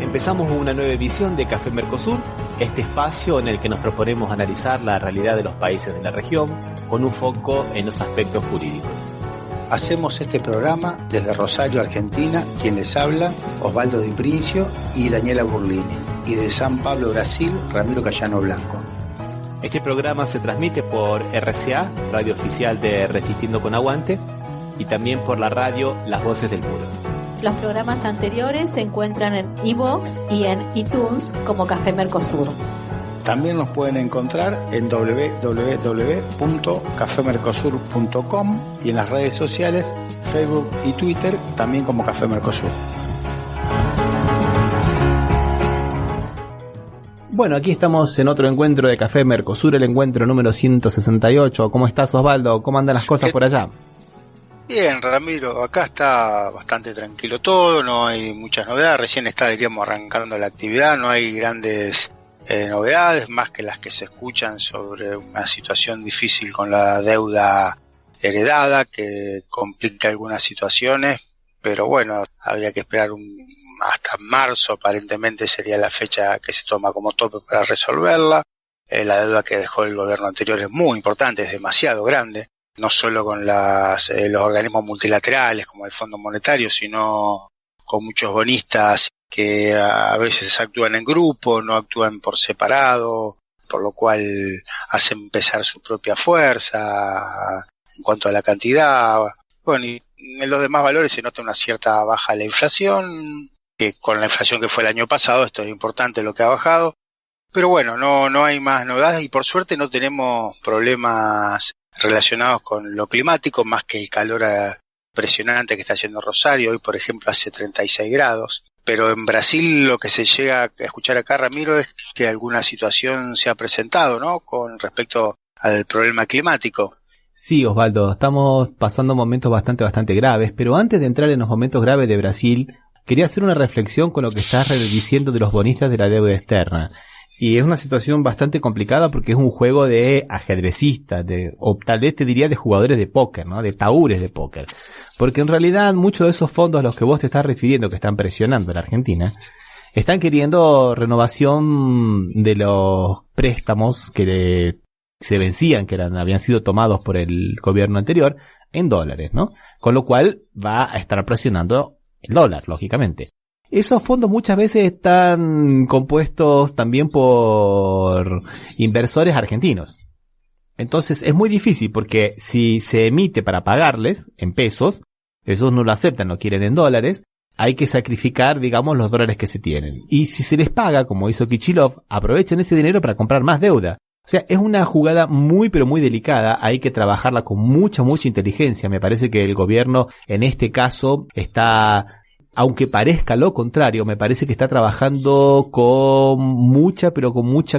Empezamos una nueva edición de Café Mercosur, este espacio en el que nos proponemos analizar la realidad de los países de la región con un foco en los aspectos jurídicos. Hacemos este programa desde Rosario, Argentina, quien les habla, Osvaldo Di Princio y Daniela Burlini, y de San Pablo, Brasil, Ramiro Cayano Blanco. Este programa se transmite por RCA, radio oficial de Resistiendo con Aguante, y también por la radio Las Voces del Muro. Los programas anteriores se encuentran en iVoox y en iTunes como Café Mercosur. También nos pueden encontrar en www.cafemercosur.com y en las redes sociales, Facebook y Twitter, también como Café Mercosur. Bueno, aquí estamos en otro encuentro de Café Mercosur, el encuentro número 168. ¿Cómo estás, Osvaldo? ¿Cómo andan las cosas por allá? Bien, Ramiro, acá está bastante tranquilo todo, no hay muchas novedades, recién está, diríamos, arrancando la actividad, no hay grandes novedades, más que las que se escuchan sobre una situación difícil con la deuda heredada, que complica algunas situaciones, pero bueno, habría que esperar hasta marzo, aparentemente sería la fecha que se toma como tope para resolverla. La deuda que dejó el gobierno anterior es muy importante, es demasiado grande, no solo con los organismos multilaterales como el Fondo Monetario, sino con muchos bonistas que a veces actúan en grupo, no actúan por separado, por lo cual hacen pesar su propia fuerza en cuanto a la cantidad. Bueno, y en los demás valores se nota una cierta baja de la inflación, que con la inflación que fue el año pasado, esto es importante lo que ha bajado. Pero bueno, no hay más novedades y por suerte no tenemos problemas relacionados con lo climático, más que el calor impresionante que está haciendo Rosario. Hoy, por ejemplo, hace 36 grados. Pero en Brasil lo que se llega a escuchar acá, Ramiro, es que alguna situación se ha presentado, ¿no?, con respecto al problema climático. Sí, Osvaldo, estamos pasando momentos bastante graves, pero antes de entrar en los momentos graves de Brasil, quería hacer una reflexión con lo que estás diciendo de los bonistas de la deuda externa. Y es una situación bastante complicada porque es un juego de ajedrecistas, o tal vez te diría de jugadores de póker, ¿no? De taúres de póker. Porque en realidad muchos de esos fondos a los que vos te estás refiriendo, que están presionando a la Argentina, están queriendo renovación de los préstamos que se vencían, que habían sido tomados por el gobierno anterior, en dólares, ¿no? Con lo cual va a estar presionando el dólar, lógicamente. Esos fondos muchas veces están compuestos también por inversores argentinos. Entonces es muy difícil porque si se emite para pagarles en pesos, esos no lo aceptan, lo quieren en dólares, hay que sacrificar, digamos, los dólares que se tienen. Y si se les paga, como hizo Kicillof, aprovechan ese dinero para comprar más deuda. O sea, es una jugada muy pero muy delicada, hay que trabajarla con mucha inteligencia. Me parece que el gobierno en este caso está, aunque parezca lo contrario, me parece que está trabajando con mucha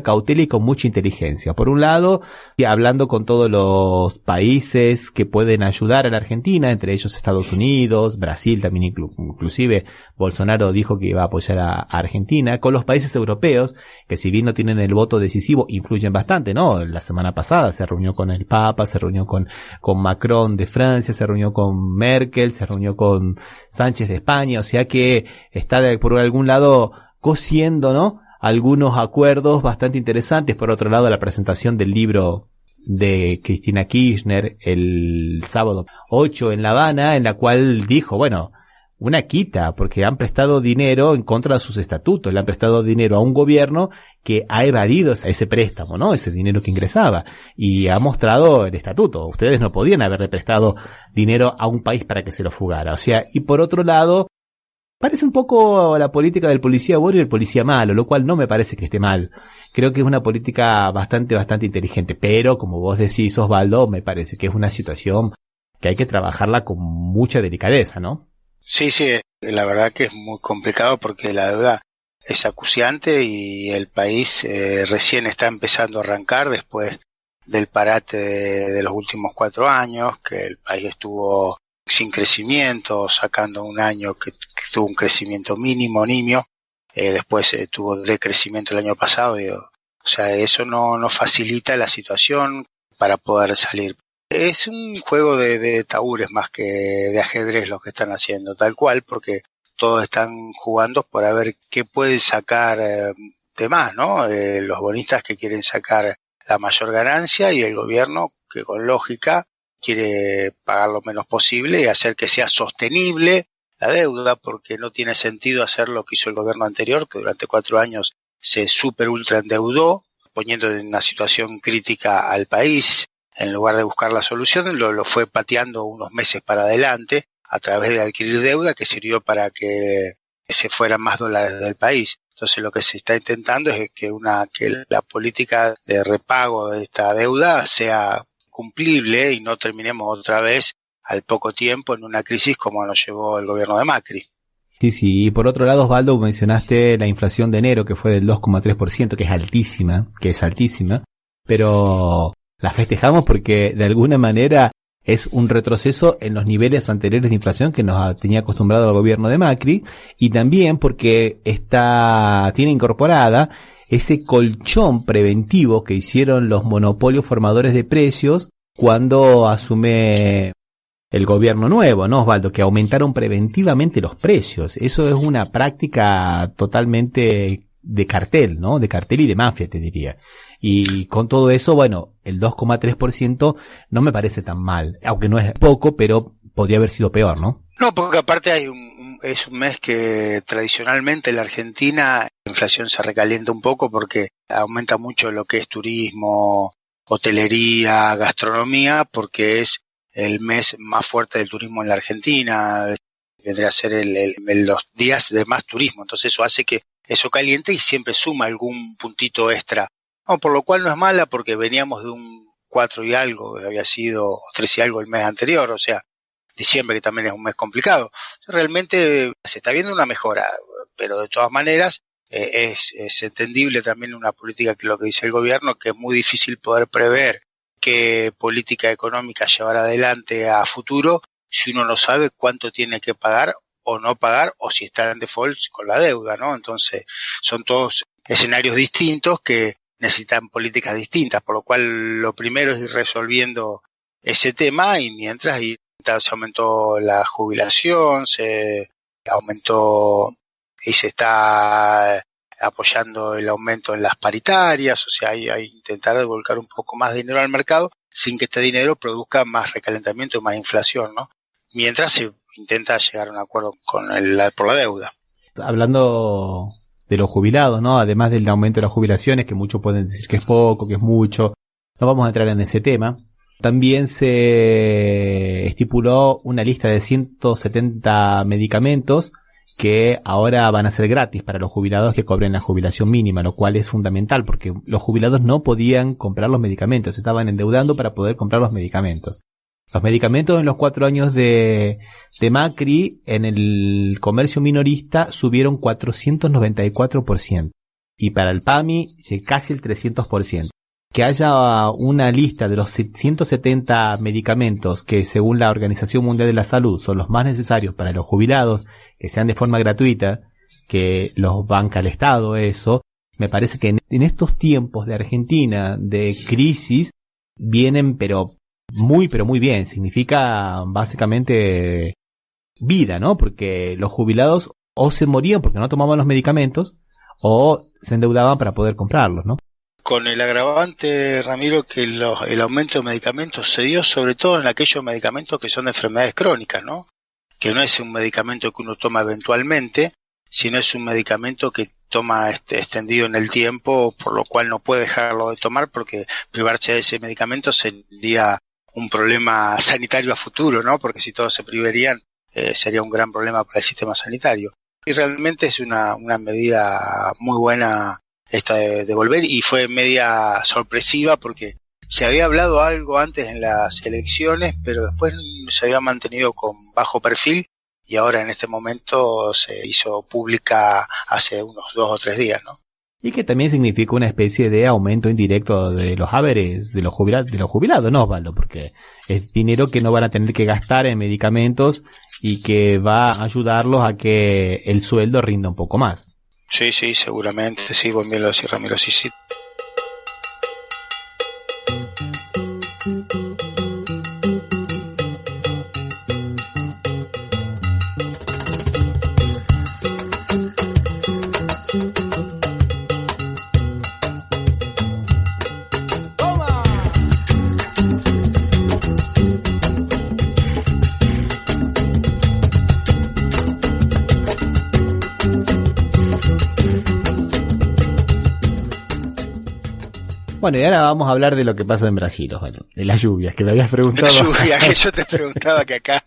cautela y con mucha inteligencia. Por un lado, hablando con todos los países que pueden ayudar a la Argentina, entre ellos Estados Unidos, Brasil también, inclusive Bolsonaro dijo que iba a apoyar a Argentina, con los países europeos, que si bien no tienen el voto decisivo, influyen bastante, ¿no? La semana pasada se reunió con el Papa, se reunió con Macron de Francia, se reunió con Merkel, se reunió con Sánchez de España, o sea que está por algún lado cosiendo, ¿no?, algunos acuerdos bastante interesantes. Por otro lado, la presentación del libro de Cristina Kirchner el sábado 8 en La Habana, en la cual dijo, bueno, una quita, porque han prestado dinero en contra de sus estatutos, le han prestado dinero a un gobierno que ha evadido ese préstamo, ¿no?, ese dinero que ingresaba, y ha mostrado el estatuto. Ustedes no podían haberle prestado dinero a un país para que se lo fugara. O sea, y por otro lado, parece un poco la política del policía bueno y el policía malo, lo cual no me parece que esté mal. Creo que es una política bastante inteligente, pero como vos decís, Osvaldo, me parece que es una situación que hay que trabajarla con mucha delicadeza, ¿no? Sí, la verdad que es muy complicado porque la deuda es acuciante y el país recién está empezando a arrancar después del parate de los últimos 4 años, que el país estuvo sin crecimiento, sacando un año que tuvo un crecimiento mínimo, después tuvo decrecimiento el año pasado, o sea, eso no facilita la situación para poder salir. Es un juego de taúres más que de ajedrez lo que están haciendo, tal cual, porque todos están jugando por a ver qué pueden sacar de más, ¿no? Los bonistas que quieren sacar la mayor ganancia y el gobierno que con lógica quiere pagar lo menos posible y hacer que sea sostenible la deuda, porque no tiene sentido hacer lo que hizo el gobierno anterior, que durante 4 años se super ultra endeudó, poniendo en una situación crítica al país. En lugar de buscar la solución, lo fue pateando unos meses para adelante a través de adquirir deuda que sirvió para que se fueran más dólares del país. Entonces lo que se está intentando es que la política de repago de esta deuda sea cumplible y no terminemos otra vez al poco tiempo en una crisis como nos llevó el gobierno de Macri. Sí, y por otro lado, Osvaldo, mencionaste la inflación de enero, que fue del 2,3%, que es altísima, pero la festejamos porque de alguna manera es un retroceso en los niveles anteriores de inflación que nos tenía acostumbrado el gobierno de Macri, y también porque tiene incorporada ese colchón preventivo que hicieron los monopolios formadores de precios cuando asume el gobierno nuevo, ¿no, Osvaldo? Que aumentaron preventivamente los precios. Eso es una práctica totalmente de cartel, ¿no? De cartel y de mafia, te diría. Y con todo eso, bueno, el 2,3% no me parece tan mal, aunque no es poco, pero podría haber sido peor, ¿no? No, porque aparte es un mes que tradicionalmente en la Argentina la inflación se recalienta un poco porque aumenta mucho lo que es turismo, hotelería, gastronomía, porque es el mes más fuerte del turismo en la Argentina, vendría a ser los días de más turismo, entonces eso hace que eso caliente y siempre suma algún puntito extra. No, por lo cual no es mala porque veníamos de un 4 y algo, había sido 3 y algo el mes anterior, o sea, diciembre que también es un mes complicado. Realmente se está viendo una mejora, pero de todas maneras es entendible también una política que lo que dice el gobierno, que es muy difícil poder prever qué política económica llevar adelante a futuro si uno no sabe cuánto tiene que pagar o no pagar o si está en default con la deuda, ¿no? Entonces son todos escenarios distintos que necesitan políticas distintas, por lo cual lo primero es ir resolviendo ese tema y mientras se aumentó la jubilación, se aumentó y se está apoyando el aumento en las paritarias, o sea, hay intentar volcar un poco más de dinero al mercado sin que este dinero produzca más recalentamiento y más inflación, ¿no? Mientras se intenta llegar a un acuerdo por la deuda. Hablando de los jubilados, ¿no? Además del aumento de las jubilaciones, que muchos pueden decir que es poco, que es mucho, no vamos a entrar en ese tema. También se estipuló una lista de 170 medicamentos que ahora van a ser gratis para los jubilados que cobren la jubilación mínima, lo cual es fundamental porque los jubilados no podían comprar los medicamentos, se estaban endeudando para poder comprar los medicamentos. Los medicamentos en los 4 años de Macri en el comercio minorista subieron 494% y para el PAMI casi el 300%. Que haya una lista de los 170 medicamentos que según la Organización Mundial de la Salud son los más necesarios para los jubilados, que sean de forma gratuita, que los banca el Estado, eso, me parece que en estos tiempos de Argentina, de crisis, vienen pero muy bien, significa básicamente vida, ¿no? Porque los jubilados o se morían porque no tomaban los medicamentos o se endeudaban para poder comprarlos, ¿no? Con el agravante, Ramiro, que el aumento de medicamentos se dio sobre todo en aquellos medicamentos que son de enfermedades crónicas, ¿no? Que no es un medicamento que uno toma eventualmente, sino es un medicamento que toma extendido en el tiempo, por lo cual no puede dejarlo de tomar porque privarse de ese medicamento sería un problema sanitario a futuro, ¿no? Porque si todos se privarían, sería un gran problema para el sistema sanitario. Y realmente es una medida muy buena esta de volver y fue media sorpresiva porque se había hablado algo antes en las elecciones, pero después se había mantenido con bajo perfil y ahora en este momento se hizo pública hace unos 2 o 3 días, ¿no? Y que también significa una especie de aumento indirecto de los haberes de los jubilados, ¿no, Osvaldo? Porque es dinero que no van a tener que gastar en medicamentos y que va a ayudarlos a que el sueldo rinda un poco más. Sí, seguramente, sí, vos bien lo decís, Ramiro, sí. Bueno, y ahora vamos a hablar de lo que pasa en Brasil, Osvaldo, de las lluvias, que me habías preguntado. La lluvia, que yo te preguntaba que acá,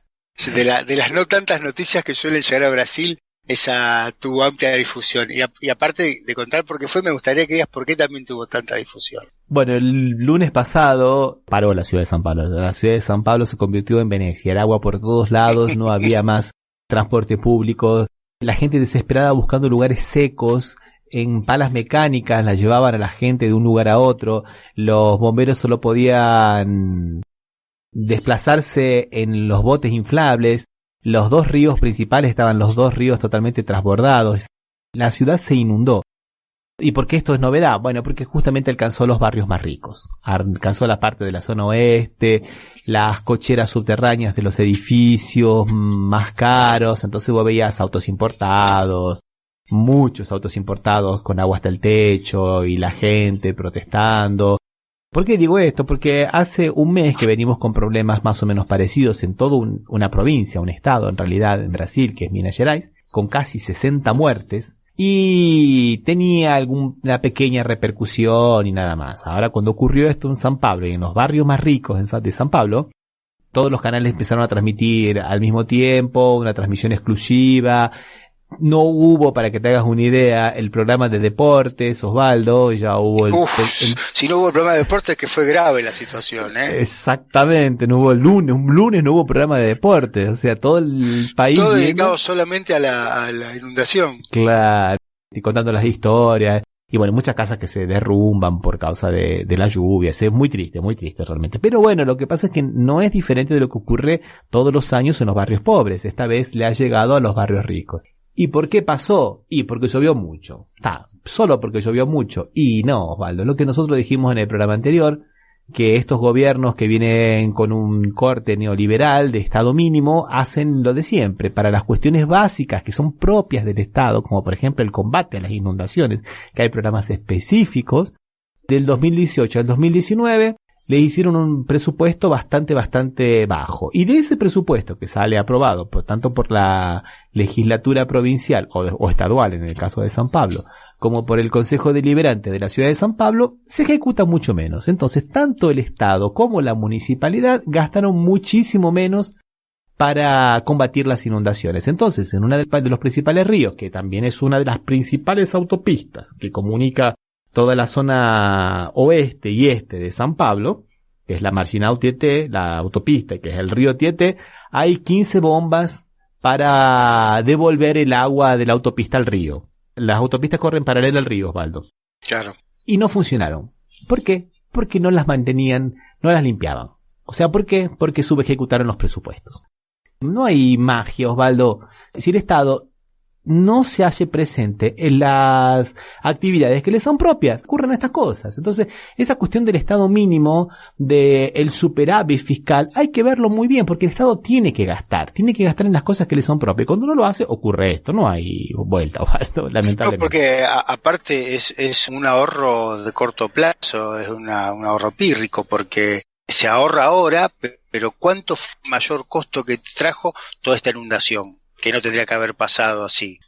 de las no tantas noticias que suelen llegar a Brasil, esa tuvo amplia difusión. Y aparte de contar por qué fue, me gustaría que digas por qué también tuvo tanta difusión. Bueno, el lunes pasado paró la ciudad de San Pablo. La ciudad de San Pablo se convirtió en Venecia. Era agua por todos lados, no había más transporte público. La gente desesperada buscando lugares secos. En palas mecánicas la llevaban a la gente de un lugar a otro. Los bomberos solo podían desplazarse en los botes inflables. Los dos ríos principales estaban los dos ríos totalmente transbordados. La ciudad se inundó. ¿Y por qué esto es novedad? Bueno, porque justamente alcanzó los barrios más ricos. Alcanzó la parte de la zona oeste, las cocheras subterráneas de los edificios más caros. Entonces vos veías autos importados, muchos autos importados con agua hasta el techo y la gente protestando. ¿Por qué digo esto? Porque hace un mes que venimos con problemas más o menos parecidos en toda una provincia, un estado en realidad en Brasil, que es Minas Gerais, con casi 60 muertes, y tenía alguna pequeña repercusión y nada más. Ahora, cuando ocurrió esto en San Pablo y en los barrios más ricos de San Pablo, todos los canales empezaron a transmitir al mismo tiempo, una transmisión exclusiva. No hubo, para que te hagas una idea, el programa de deportes, Osvaldo, ya hubo si no hubo el programa de deportes, que fue grave la situación, ¿eh? Exactamente, no hubo un lunes no hubo programa de deportes, o sea, todo el país... Todo dedicado solamente a la inundación. Claro, y contando las historias, y bueno, muchas casas que se derrumban por causa de las lluvias, es muy triste realmente. Pero bueno, lo que pasa es que no es diferente de lo que ocurre todos los años en los barrios pobres, esta vez le ha llegado a los barrios ricos. ¿Y por qué pasó? Y porque llovió mucho. Solo porque llovió mucho. Y no, Osvaldo, lo que nosotros dijimos en el programa anterior, que estos gobiernos que vienen con un corte neoliberal de Estado mínimo hacen lo de siempre. Para las cuestiones básicas que son propias del Estado, como por ejemplo el combate a las inundaciones, que hay programas específicos, del 2018 al 2019, le hicieron un presupuesto bastante bajo. Y de ese presupuesto que sale aprobado, tanto por la legislatura provincial o estadual en el caso de San Pablo, como por el Consejo Deliberante de la ciudad de San Pablo, se ejecuta mucho menos. Entonces, tanto el Estado como la municipalidad gastaron muchísimo menos para combatir las inundaciones. Entonces, en uno de los principales ríos, que también es una de las principales autopistas que comunica toda la zona oeste y este de San Pablo, que es la Marginal Tietê, la autopista, que es el río Tietê, hay 15 bombas para devolver el agua de la autopista al río. Las autopistas corren paralela al río, Osvaldo. Claro. Y no funcionaron. ¿Por qué? Porque no las mantenían, no las limpiaban. O sea, ¿por qué? Porque subejecutaron los presupuestos. No hay magia, Osvaldo. Si el Estado no se halle presente en las actividades que le son propias, ocurren estas cosas. Entonces, esa cuestión del Estado mínimo, del superávit fiscal, hay que verlo muy bien, porque el Estado tiene que gastar en las cosas que le son propias. Cuando no lo hace, ocurre esto, no hay vuelta, lamentablemente. No, porque aparte es un ahorro de corto plazo, es un ahorro pírrico, porque se ahorra ahora, pero ¿cuánto mayor costo que trajo toda esta inundación? Que no tendría que haber pasado así.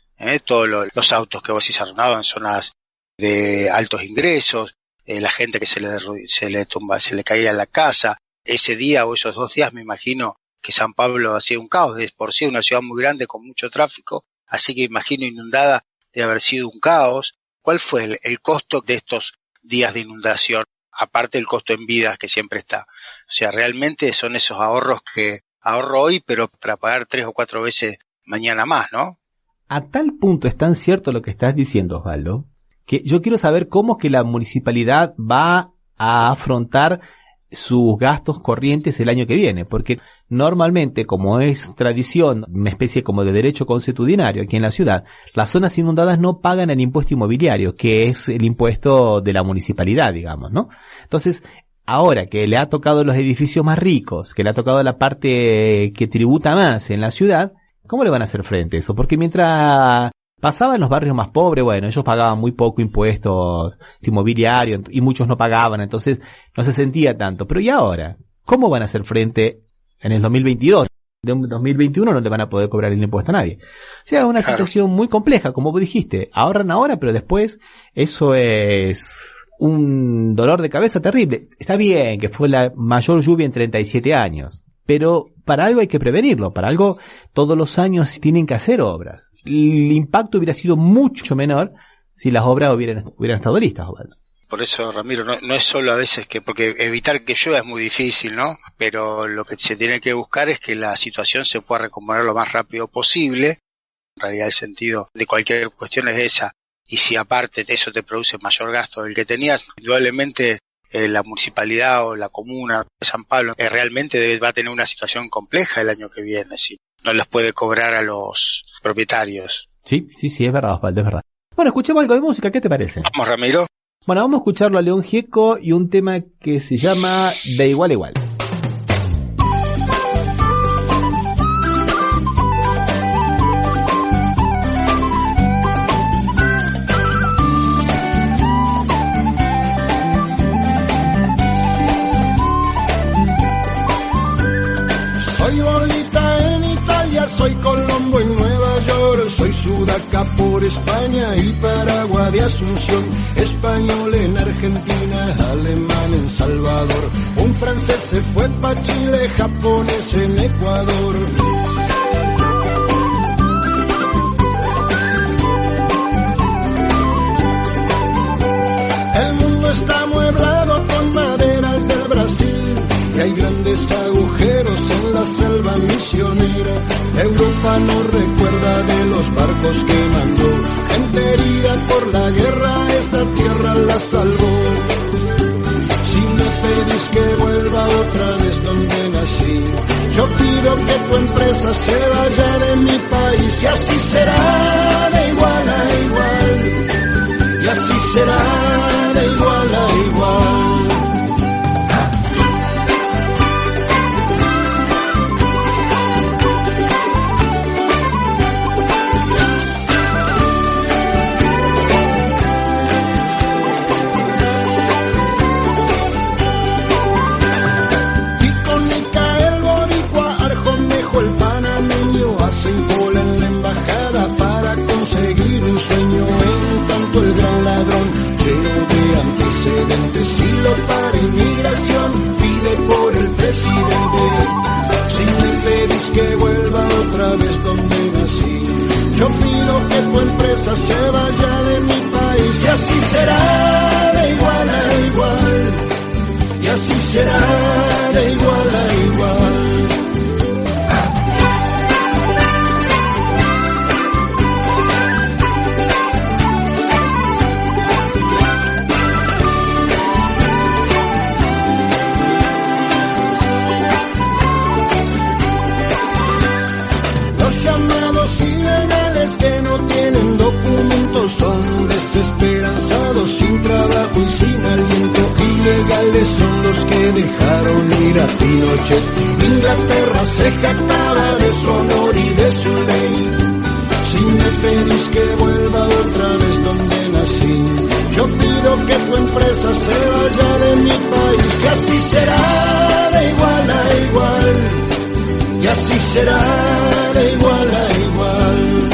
Todos los autos que vos arruinaban en zonas de altos ingresos, la gente que se le caía en la casa. Ese día o esos 2 días me imagino que San Pablo hacía un caos, de por sí una ciudad muy grande con mucho tráfico, así que imagino inundada de haber sido un caos. ¿Cuál fue el costo de estos días de inundación? Aparte del costo en vidas que siempre está. O sea, realmente son esos ahorros que ahorro hoy, pero para pagar 3 o 4 veces mañana más, ¿no? A tal punto es tan cierto lo que estás diciendo, Osvaldo, que yo quiero saber cómo es que la municipalidad va a afrontar sus gastos corrientes el año que viene, porque normalmente, como es tradición, una especie como de derecho consuetudinario aquí en la ciudad, las zonas inundadas no pagan el impuesto inmobiliario, que es el impuesto de la municipalidad, digamos, ¿no? Entonces, ahora que le ha tocado los edificios más ricos, que le ha tocado la parte que tributa más en la ciudad, ¿cómo le van a hacer frente a eso? Porque mientras pasaba en los barrios más pobres, bueno, ellos pagaban muy poco impuestos inmobiliarios y muchos no pagaban, entonces no se sentía tanto. Pero ¿y ahora? ¿Cómo van a hacer frente en el 2022? de 2021 no le van a poder cobrar el impuesto a nadie. O sea, es una situación muy compleja, como vos dijiste. Ahorran ahora, pero después eso es un dolor de cabeza terrible. Está bien que fue la mayor lluvia en 37 años, pero para algo hay que prevenirlo. Para algo todos los años tienen que hacer obras. El impacto hubiera sido mucho menor si las obras hubieran estado listas, Osvaldo. Por eso, Ramiro, no es solo a veces porque evitar que llueva es muy difícil, ¿no? Pero lo que se tiene que buscar es que la situación se pueda recomponer lo más rápido posible. En realidad el sentido de cualquier cuestión es esa. Y si aparte de eso te produce mayor gasto del que tenías, indudablemente la municipalidad o la comuna de San Pablo realmente va a tener una situación compleja el año que viene, ¿sí? No les puede cobrar a los propietarios. Sí, es verdad, Osvaldo, es verdad. Bueno, escuchemos algo de música, ¿qué te parece? Vamos, Ramiro. Bueno, vamos a escucharlo a León Gieco y un tema que se llama De Igual a Igual. Soy Bolita en Italia, soy Colombo en Nueva York, soy Sudaca por España y Paraguay de Asunción, español en Argentina, alemán en Salvador, un francés se fue pa' Chile, japonés en Ecuador. El mundo está amueblado con maderas del Brasil y hay grandes agujeros en la selva misionera. Europa no recuerda de los barcos que mandó, gente herida por la guerra, esta tierra la salvó. Si me pedís que vuelva otra vez donde nací, yo pido que tu empresa se vaya de mi país, y así será de igual a igual, y así será de igual a igual. El gran ladrón, lleno de antecedentes, y lo para inmigración, pide por el presidente. Si me pedís que vuelva otra vez donde nací, yo pido que tu empresa se vaya de mi país, y así será de igual a igual, y así será de igual a igual. Que no tienen documentos son desesperanzados, sin trabajo y sin aliento. Ilegales son los que dejaron ir a Pinochet. Inglaterra se jactaba de su honor y de su ley. Si me pedís que vuelva otra vez donde nací, yo pido que tu empresa se vaya de mi país, y así será de igual a igual, y así será de igual a igual.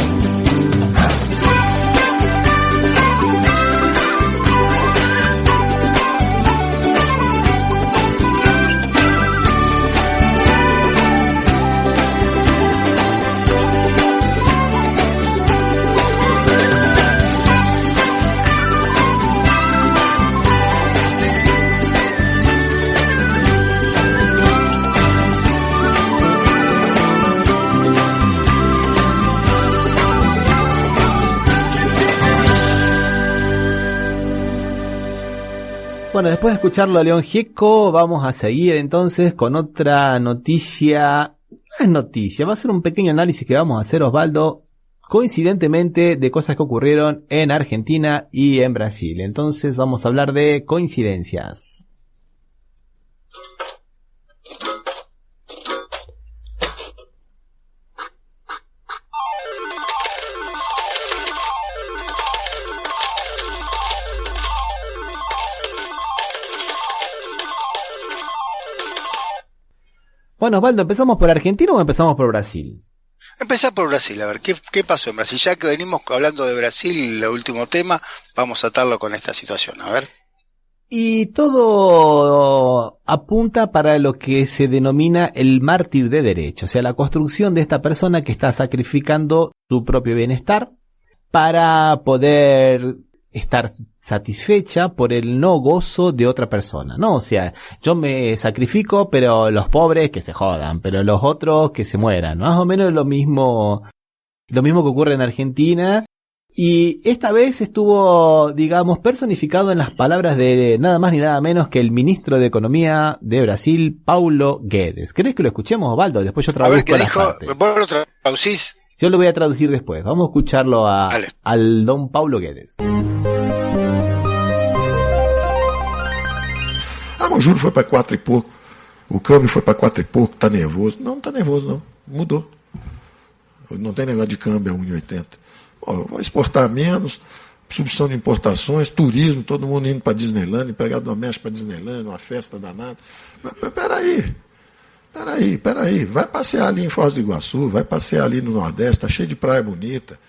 Bueno, después de escucharlo a León Gieco, vamos a seguir entonces con otra noticia. No es noticia, va a ser un pequeño análisis que vamos a hacer, Osvaldo, coincidentemente de cosas que ocurrieron en Argentina y en Brasil. Entonces vamos a hablar de coincidencias. Bueno, Osvaldo, ¿empezamos por Argentina o empezamos por Brasil? Empezar por Brasil, a ver, ¿qué pasó en Brasil? Ya que venimos hablando de Brasil, el último tema, vamos a atarlo con esta situación, a ver. Y todo apunta para lo que se denomina el mártir de derecho, o sea, la construcción de esta persona que está sacrificando su propio bienestar para poder estar satisfecha por el no gozo de otra persona, ¿no? O sea, yo me sacrifico, pero los pobres que se jodan, pero los otros que se mueran, más o menos lo mismo que ocurre en Argentina, y esta vez estuvo, digamos, personificado en las palabras de nada más ni nada menos que el ministro de Economía de Brasil, Paulo Guedes. ¿Querés que lo escuchemos, Osvaldo? Después yo traduzco. A ver, ¿qué dijo? ¿Vos lo traducís? Yo lo voy a traducir después. Vamos a escucharlo al don Paulo Guedes. Mas o juro foi para 4 e pouco, o câmbio foi para 4 e pouco, tá nervoso. Não tá nervoso não, mudou. Não tem negócio de câmbio a 1,80. Vou exportar menos, substituição de importações, turismo, todo mundo indo para Disneyland, empregado doméstico para Disneyland, uma festa danada. Mas peraí, vai passear ali em Foz do Iguaçu, vai passear ali no Nordeste, tá cheio de praia bonita.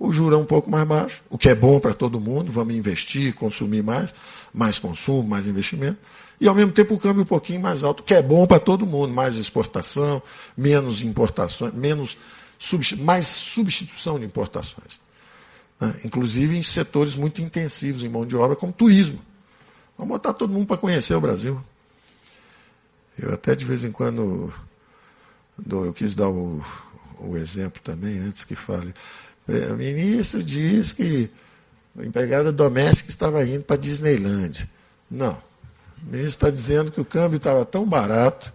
O juro é um pouco mais baixo, o que é bom para todo mundo, vamos investir, consumir mais consumo, mais investimento, e ao mesmo tempo o câmbio um pouquinho mais alto, o que é bom para todo mundo, mais exportação, menos importações, mais substituição de importações, né? Inclusive em setores muito intensivos em mão de obra, como turismo. Vamos botar todo mundo para conhecer o Brasil. Eu até de vez em quando eu quis dar o exemplo também, antes que fale. O ministro diz que a empregada doméstica estava indo para Disneyland. Não. O ministro está dizendo que o câmbio estava tão barato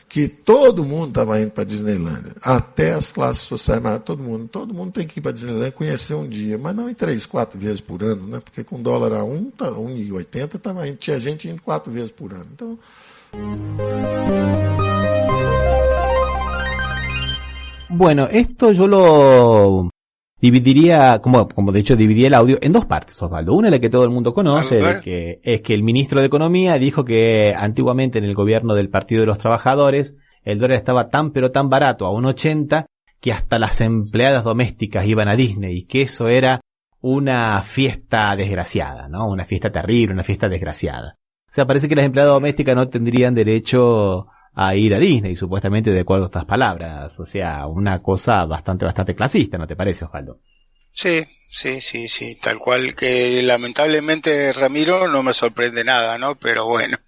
que todo mundo estava indo para Disneyland. Até as classes sociais, mas todo mundo tem que ir para Disneyland conhecer um dia, mas não em 3, 4 vezes por ano, né? Porque com dólar a 1,80 estava indo, tinha gente indo 4 vezes por ano. Então... Bueno, esto yo lo dividiría, como de hecho dividí el audio en dos partes, Osvaldo. Una es la que todo el mundo conoce, es que el ministro de Economía dijo que antiguamente en el gobierno del Partido de los Trabajadores el dólar estaba tan pero tan barato, a 1,80, que hasta las empleadas domésticas iban a Disney, y que eso era una fiesta desgraciada, ¿no? Una fiesta terrible, una fiesta desgraciada. O sea, parece que las empleadas domésticas no tendrían derecho a ir a Disney, supuestamente, de acuerdo a estas palabras. O sea, una cosa bastante clasista, ¿no te parece, Osvaldo? Sí, tal cual, que lamentablemente, Ramiro, no me sorprende nada, ¿no? Pero bueno,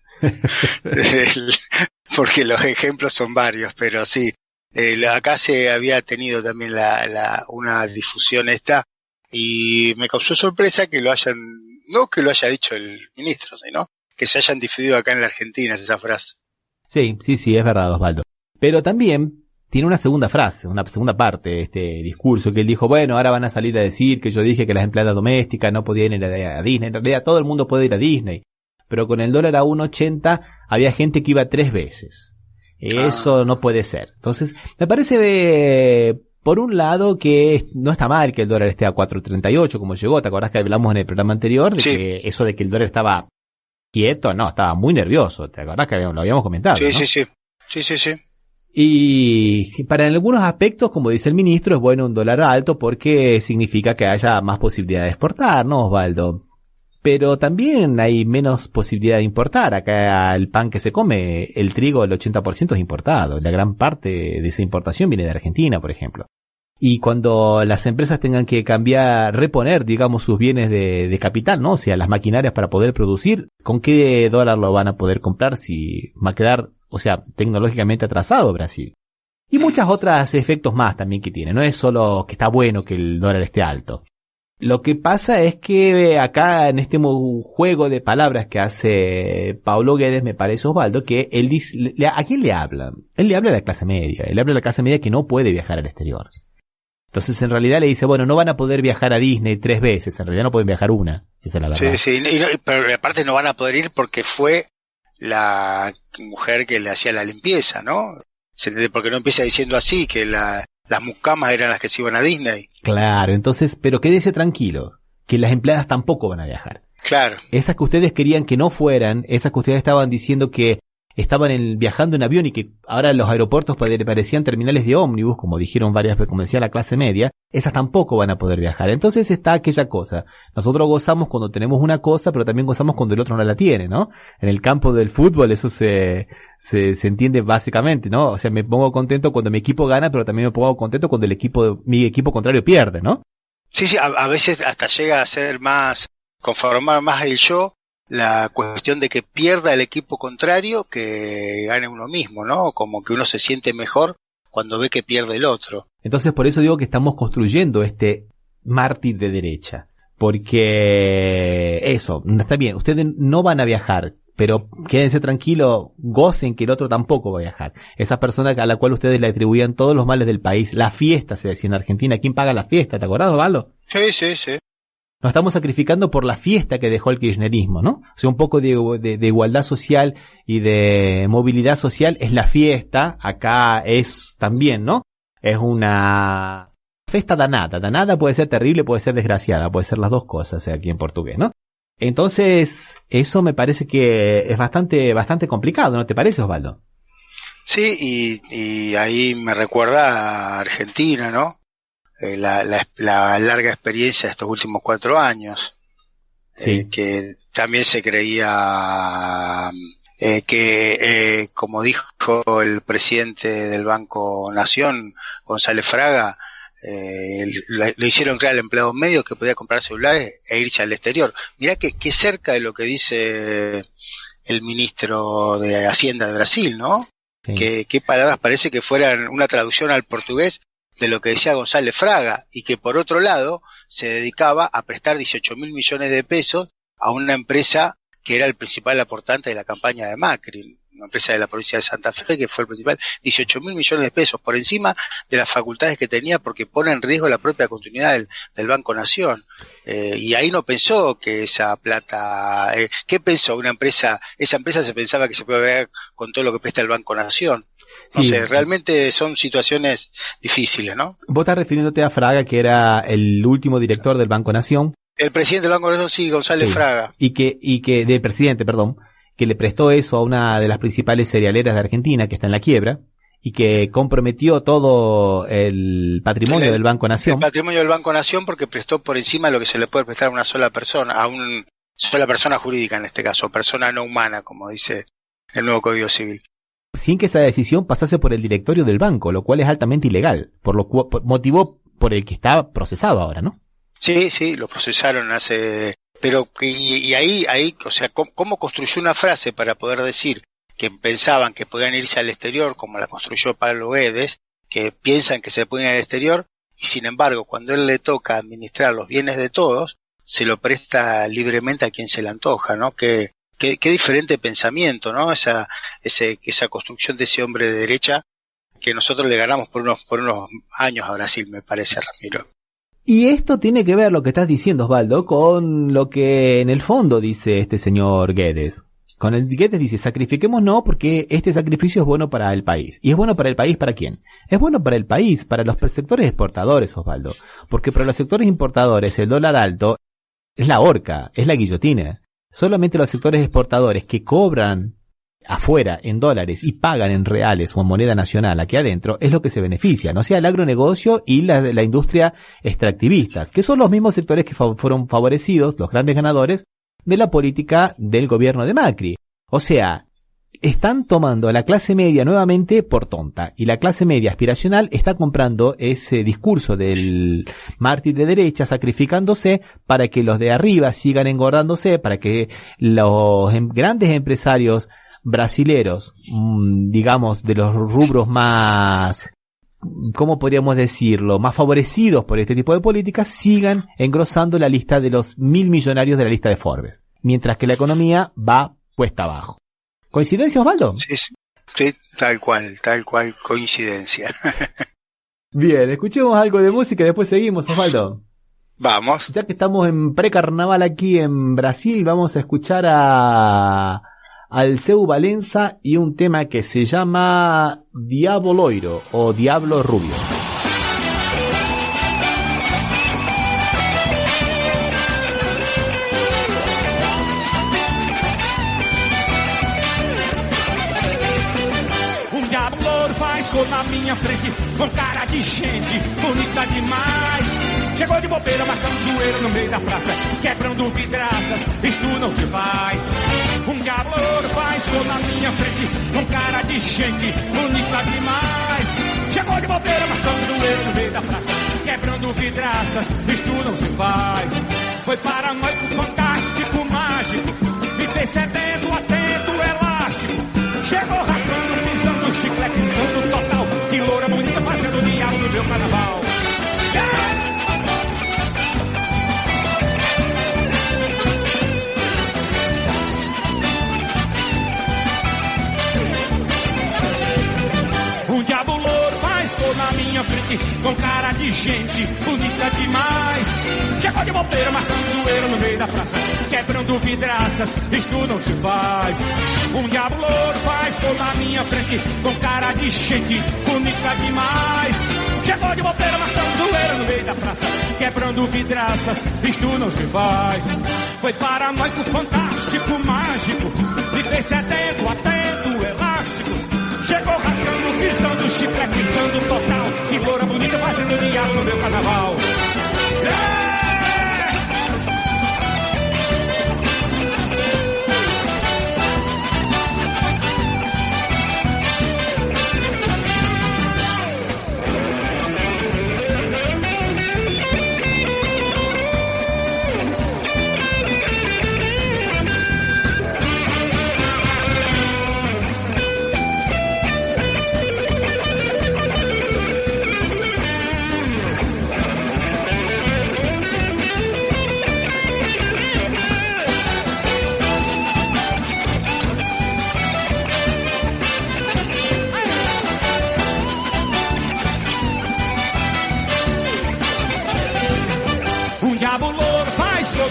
porque los ejemplos son varios, pero sí, acá se había tenido también una difusión esta, y me causó sorpresa que no que lo haya dicho el ministro, sino que se hayan difundido acá en la Argentina esa frase. Sí, es verdad, Osvaldo. Pero también tiene una segunda frase, una segunda parte de este discurso, que él dijo, bueno, ahora van a salir a decir que yo dije que las empleadas domésticas no podían ir a Disney. En realidad todo el mundo puede ir a Disney. Pero con el dólar a 1,80 había gente que iba 3 veces. Eso no puede ser. Entonces, me parece, por un lado, que no está mal que el dólar esté a 4,38 como llegó. ¿Te acordás que hablamos en el programa anterior de que eso de que el dólar estaba quieto? No, estaba muy nervioso. ¿Te acordás que lo habíamos comentado? Sí, ¿no? Sí. Y para algunos aspectos, como dice el ministro, es bueno un dólar alto porque significa que haya más posibilidad de exportar, ¿no, Osvaldo? Pero también hay menos posibilidad de importar. Acá el pan que se come, el trigo, el 80% es importado. La gran parte de esa importación viene de Argentina, por ejemplo. Y cuando las empresas tengan que reponer, digamos, sus bienes de capital, ¿no? O sea, las maquinarias para poder producir, ¿con qué dólar lo van a poder comprar si va a quedar, o sea, tecnológicamente atrasado Brasil? Y muchos otros efectos más también que tiene. No es solo que está bueno que el dólar esté alto. Lo que pasa es que acá en este juego de palabras que hace Paulo Guedes, me parece, Osvaldo, que él dice, ¿a quién le habla? Él le habla a la clase media. Él habla a la clase media que no puede viajar al exterior. Entonces en realidad le dice, bueno, no van a poder viajar a Disney 3 veces, en realidad no pueden viajar una, esa es la verdad. Sí, pero aparte no van a poder ir porque fue la mujer que le hacía la limpieza, ¿no? Porque no empieza diciendo así, que las mucamas eran las que se iban a Disney. Claro, entonces, pero quédese tranquilo, que las empleadas tampoco van a viajar. Claro. Esas que ustedes querían que no fueran, esas que ustedes estaban diciendo que estaban viajando en avión y que ahora los aeropuertos parecían terminales de ómnibus, como dijeron varias veces, como decía la clase media, esas tampoco van a poder viajar. Entonces está aquella cosa. Nosotros gozamos cuando tenemos una cosa, pero también gozamos cuando el otro no la tiene, ¿no? En el campo del fútbol eso se entiende básicamente, ¿no? O sea, me pongo contento cuando mi equipo gana, pero también me pongo contento cuando mi equipo contrario pierde, ¿no? Sí, a veces hasta llega a ser conformar más el yo, la cuestión de que pierda el equipo contrario que gane uno mismo, ¿no? Como que uno se siente mejor cuando ve que pierde el otro. Entonces por eso digo que estamos construyendo este mártir de derecha. Porque eso, está bien, ustedes no van a viajar, pero quédense tranquilos, gocen que el otro tampoco va a viajar. Esa persona a la cual ustedes le atribuían todos los males del país, la fiesta se decía en Argentina, ¿quién paga la fiesta? ¿Te acordás, Osvaldo? Sí. Nos estamos sacrificando por la fiesta que dejó el kirchnerismo, ¿no? O sea, un poco de igualdad social y de movilidad social es la fiesta. Acá es también, ¿no? Es una festa danada. Danada puede ser terrible, puede ser desgraciada, puede ser las dos cosas aquí en portugués, ¿no? Entonces, eso me parece que es bastante complicado, ¿no te parece, Osvaldo? Sí, y ahí me recuerda a Argentina, ¿no? La larga experiencia de estos últimos 4 años, sí. Que también se creía que, como dijo el presidente del Banco Nación, González Fraga, lo hicieron crear al empleado medio que podía comprar celulares e irse al exterior. Mirá que cerca de lo que dice el ministro de Hacienda de Brasil, ¿no? Sí. Que palabras parece que fueran una traducción al portugués de lo que decía González Fraga, y que por otro lado se dedicaba a prestar 18.000 millones de pesos a una empresa que era el principal aportante de la campaña de Macri, una empresa de la provincia de Santa Fe que fue el principal, 18.000 millones de pesos por encima de las facultades que tenía, porque pone en riesgo la propia continuidad del Banco Nación. Y ahí no pensó que esa plata, ¿qué pensó? Esa empresa se pensaba que se puede ver con todo lo que presta el Banco Nación. No sé, realmente son situaciones difíciles, ¿no? Vos estás refiriéndote a Fraga, que era el último director del Banco Nación. El presidente del Banco Nación, sí, González Fraga. Y que del presidente, perdón, que le prestó eso a una de las principales cerealeras de Argentina, que está en la quiebra, y que comprometió todo el patrimonio del Banco Nación. El patrimonio del Banco Nación, porque prestó por encima de lo que se le puede prestar a una sola persona, a una sola persona jurídica en este caso, persona no humana, como dice el nuevo Código Civil. Sin que esa decisión pasase por el directorio del banco, lo cual es altamente ilegal, motivo por el que está procesado ahora, ¿no? Sí, lo procesaron pero y ahí, o sea, ¿cómo construyó una frase para poder decir que pensaban que podían irse al exterior, como la construyó Pablo Guedes, que piensan que se pueden ir al exterior, y sin embargo, cuando él le toca administrar los bienes de todos, se lo presta libremente a quien se le antoja, ¿no? Qué diferente pensamiento, ¿no? Esa construcción de ese hombre de derecha que nosotros le ganamos por unos años a Brasil, me parece, Ramiro. Y esto tiene que ver, lo que estás diciendo, Osvaldo, con lo que en el fondo dice este señor Guedes. Con el Guedes dice, sacrifiquemos no, porque este sacrificio es bueno para el país. ¿Y es bueno para el país para quién? Es bueno para el país, para los sectores exportadores, Osvaldo. Porque para los sectores importadores el dólar alto es la horca, es la guillotina. Solamente los sectores exportadores que cobran afuera en dólares y pagan en reales o en moneda nacional aquí adentro es lo que se beneficia, no sea el agronegocio y la industria extractivistas, que son los mismos sectores que fueron favorecidos, los grandes ganadores de la política del gobierno de Macri. O sea, están tomando a la clase media nuevamente por tonta, y la clase media aspiracional está comprando ese discurso del mártir de derecha, sacrificándose para que los de arriba sigan engordándose, para que los grandes empresarios brasileros, digamos, de los rubros más, ¿cómo podríamos decirlo?, más favorecidos por este tipo de políticas, sigan engrosando la lista de los 1.000 millonarios de la lista de Forbes, mientras que la economía va cuesta abajo. ¿Coincidencia, Osvaldo? Sí, tal cual, coincidencia. Bien, escuchemos algo de música y después seguimos, Osvaldo. Vamos. Ya que estamos en precarnaval aquí en Brasil, vamos a escuchar a Alceu Valença y un tema que se llama Diabo Loiro o Diablo Rubio. minha frente com cara de gente bonita demais. Chegou de bobeira, marcando zoeira no meio da praça, quebrando vidraças, isto não se faz. Um diabo louro passou na minha frente com cara de gente bonita demais. Chegou de bobeira, marcando zoeira no meio da praça, quebrando vidraças, isto não se faz. Foi paranoico, fantástico, mágico, me fez sedento, atento, elástico. Chegou rasgando, pisando, chicletizando total. Que loura bonita fazendo o diabo no meu carnaval. Um diabo louro passou na minha frente com cara de gente bonita demais. Chegou de bobeira, marcando zoeira no meio da praça, quebrando vidraças, isto não se faz. Um diabo louro passou na minha frente com cara de gente bonita demais. Chegou de bobeira, marcando zoeira no meio da praça, quebrando vidraças, isto não se faz. Foi paranoico, fantástico, mágico, me fez sedento, atento, elástico. Chegou rasgando, pisando, chicletizando total. Que loura bonita fazendo diabo no meu carnaval.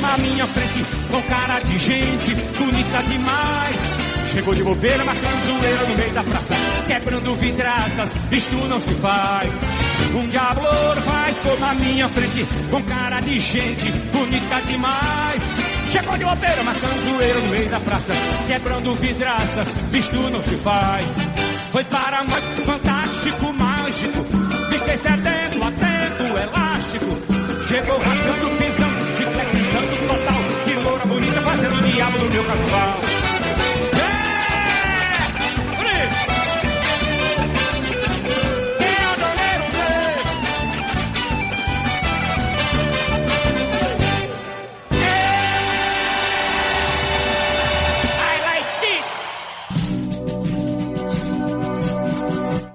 Na minha frente, com cara de gente bonita demais. Chegou de bobeira, marcando zoeira no meio da praça, quebrando vidraças, isto não se faz. Um diabo louro faz na minha frente, com cara de gente bonita demais. Chegou de bobeira, marcando zoeira no meio da praça, quebrando vidraças, isto não se faz. Foi paranoico, fantástico, mágico, fiquei sedento, atento, elástico. Chegou rasgando, pisando, chicletizando total. Que loura bonita fazendo o diabo no meu carnaval.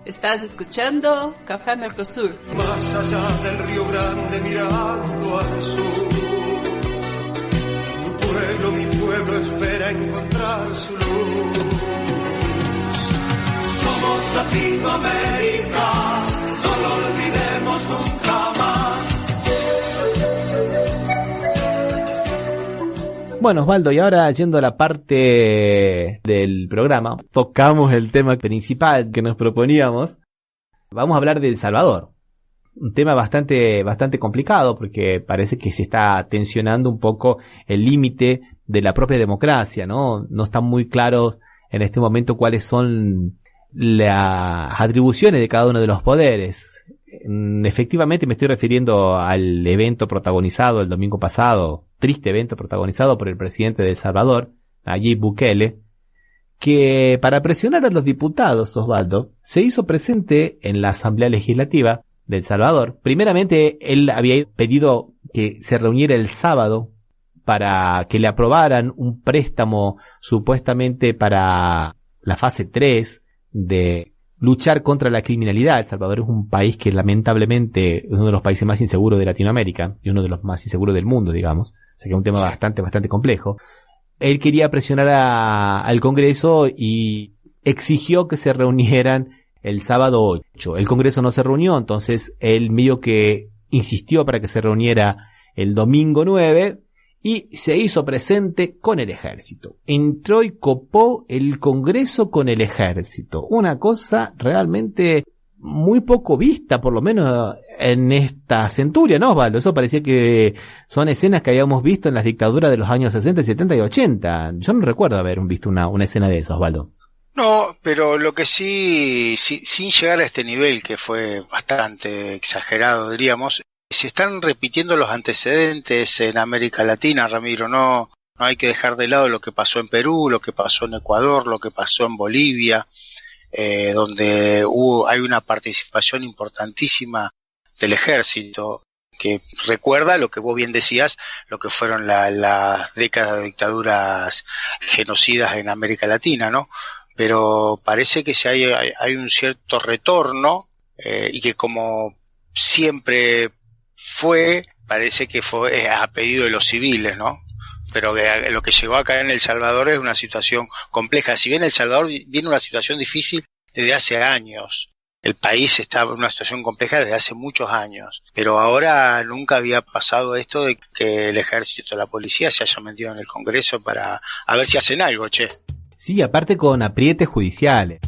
Estás escuchando Café Mercosur. Más allá del Río Grande mirando al sur, tu pueblo, mi pueblo espera encontrar su luz. Somos Latinoamérica, solo olvidemos nunca más. Bueno, Osvaldo, y ahora yendo a la parte del programa, tocamos el tema principal que nos proponíamos. Vamos a hablar de El Salvador. Un tema bastante complicado porque parece que se está tensionando un poco el límite de la propia democracia, ¿no? No están muy claros en este momento cuáles son las atribuciones de cada uno de los poderes. Efectivamente me estoy refiriendo al evento protagonizado el domingo pasado, triste evento protagonizado por el presidente de El Salvador, Nayib Bukele, que para presionar a los diputados, Osvaldo, se hizo presente en la Asamblea Legislativa de El Salvador. Primeramente, él había pedido que se reuniera el sábado para que le aprobaran un préstamo supuestamente para la fase 3 de luchar contra la criminalidad. El Salvador es un país que lamentablemente es uno de los países más inseguros de Latinoamérica y uno de los más inseguros del mundo, digamos. O sea que es un tema bastante complejo. Él quería presionar al Congreso y exigió que se reunieran el sábado 8. El Congreso no se reunió, entonces él medio que insistió para que se reuniera el domingo 9 y se hizo presente con el ejército. Entró y copó el Congreso con el ejército. Una cosa realmente muy poco vista, por lo menos en esta centuria, ¿no, Osvaldo? Eso parecía que son escenas que habíamos visto en las dictaduras de los años 60, 70 y 80. Yo no recuerdo haber visto una escena de esas, Osvaldo. No, pero lo que sí, sin llegar a este nivel que fue bastante exagerado, diríamos, se están repitiendo los antecedentes en América Latina, Ramiro. No hay que dejar de lado lo que pasó en Perú, lo que pasó en Ecuador, lo que pasó en Bolivia, donde hay una participación importantísima del ejército, que recuerda lo que vos bien decías, lo que fueron las décadas de dictaduras genocidas en América Latina, ¿no? Pero parece que si hay un cierto retorno, y que como siempre parece que fue a pedido de los civiles, ¿no? Pero lo que llegó acá en El Salvador es una situación compleja. Si bien El Salvador viene una situación difícil desde hace años, el país está en una situación compleja desde hace muchos años, pero ahora nunca había pasado esto de que el ejército, la policía se haya metido en el Congreso para a ver si hacen algo, che. Sí, aparte con aprietes judiciales.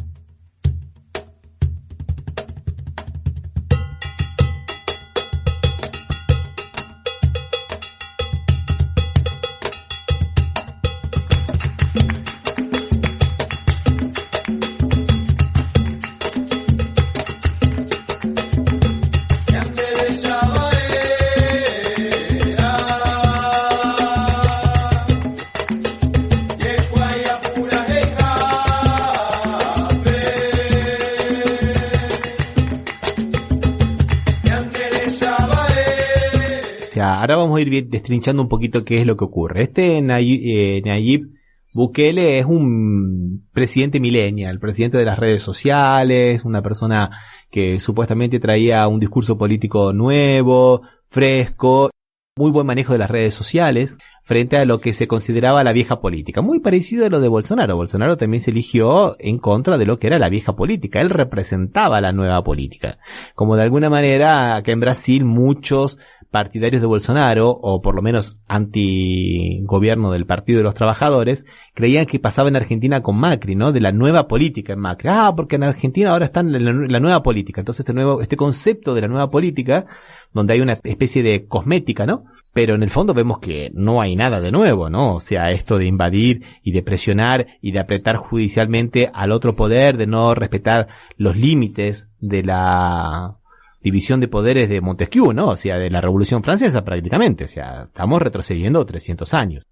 Ahora vamos a ir destrinchando un poquito qué es lo que ocurre. Nayib Bukele es un presidente millennial, presidente de las redes sociales, una persona que supuestamente traía un discurso político nuevo, fresco, muy buen manejo de las redes sociales frente a lo que se consideraba la vieja política. Muy parecido a lo de Bolsonaro. Bolsonaro también se eligió en contra de lo que era la vieja política. Él representaba la nueva política. Como de alguna manera acá en Brasil muchos partidarios de Bolsonaro, o por lo menos anti-gobierno del Partido de los Trabajadores, creían que pasaba en Argentina con Macri, ¿no? De la nueva política en Macri. Porque en Argentina ahora está en la nueva política. Entonces este concepto de la nueva política, donde hay una especie de cosmética, ¿no? Pero en el fondo vemos que no hay nada de nuevo, ¿no? O sea, esto de invadir y de presionar y de apretar judicialmente al otro poder, de no respetar los límites de la división de poderes de Montesquieu, ¿no? O sea, de la Revolución Francesa prácticamente. O sea, estamos retrocediendo 300 años.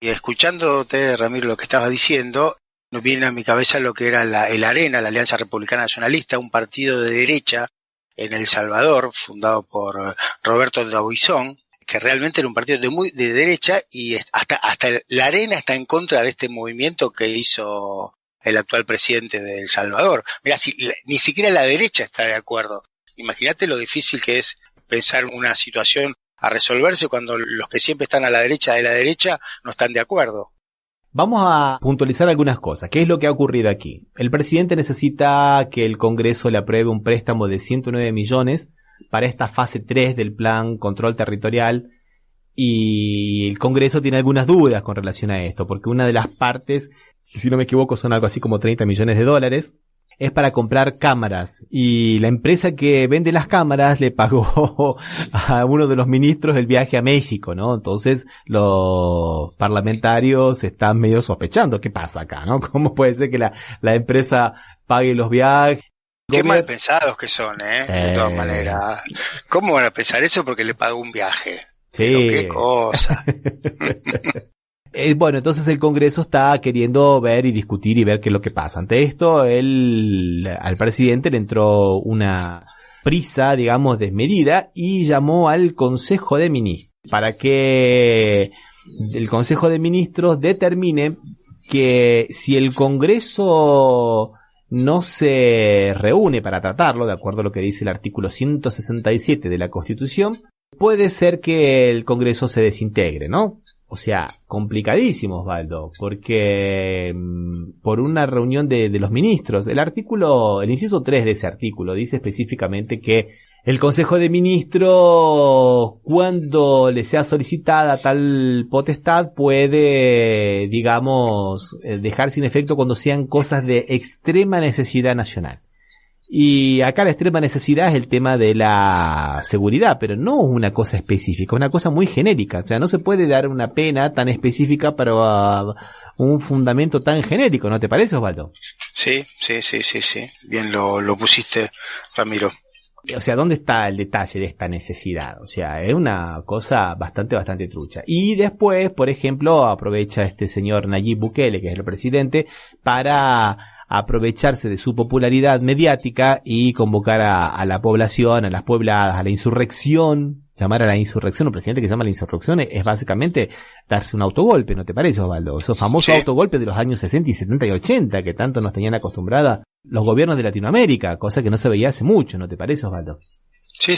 Y escuchándote, Ramiro, lo que estabas diciendo, nos viene a mi cabeza lo que era el ARENA, la Alianza Republicana Nacionalista, un partido de derecha en El Salvador, fundado por Roberto D'Aubuisson, que realmente era un partido de derecha, y hasta la ARENA está en contra de este movimiento que hizo el actual presidente de El Salvador. Mirá, ni siquiera la derecha está de acuerdo. Imagínate lo difícil que es pensar una situación a resolverse cuando los que siempre están a la derecha de la derecha no están de acuerdo. Vamos a puntualizar algunas cosas. ¿Qué es lo que ha ocurrido aquí? El presidente necesita que el Congreso le apruebe un préstamo de 109 millones para esta fase 3 del plan control territorial, y el Congreso tiene algunas dudas con relación a esto, porque una de las partes, si no me equivoco, son algo así como 30 millones de dólares, es para comprar cámaras, y la empresa que vende las cámaras le pagó a uno de los ministros el viaje a México, ¿no? Entonces los parlamentarios están medio sospechando qué pasa acá, ¿no? ¿Cómo puede ser que la empresa pague los viajes? Qué mal pensados que son, de todas maneras. ¿Cómo van a pensar eso porque le pagó un viaje? Sí. Pero qué cosa. Bueno, entonces el Congreso está queriendo ver y discutir y ver qué es lo que pasa. Ante esto, al presidente le entró una prisa, digamos, desmedida, y llamó al Consejo de Ministros para que el Consejo de Ministros determine que si el Congreso no se reúne para tratarlo, de acuerdo a lo que dice el artículo 167 de la Constitución, puede ser que el Congreso se desintegre, ¿no? O sea, complicadísimo, Osvaldo, porque por una reunión de los ministros, el inciso 3 de ese artículo dice específicamente que el Consejo de Ministros, cuando le sea solicitada tal potestad, puede, digamos, dejar sin efecto cuando sean cosas de extrema necesidad nacional. Y acá la extrema necesidad es el tema de la seguridad, pero no una cosa específica, una cosa muy genérica. O sea, no se puede dar una pena tan específica para un fundamento tan genérico, ¿no te parece, Osvaldo? Sí. Bien lo pusiste, Ramiro. O sea, ¿dónde está el detalle de esta necesidad? O sea, es una cosa bastante trucha. Y después, por ejemplo, aprovecha este señor Nayib Bukele, que es el presidente, para aprovecharse de su popularidad mediática y convocar a la población, a las puebladas, a la insurrección. Llamar a la insurrección, un presidente que llama a la insurrección es básicamente darse un autogolpe, ¿no te parece, Osvaldo? Esos famosos autogolpes de los años 60 y 70 y 80 que tanto nos tenían acostumbrada los gobiernos de Latinoamérica, cosa que no se veía hace mucho, ¿no te parece, Osvaldo? Sí.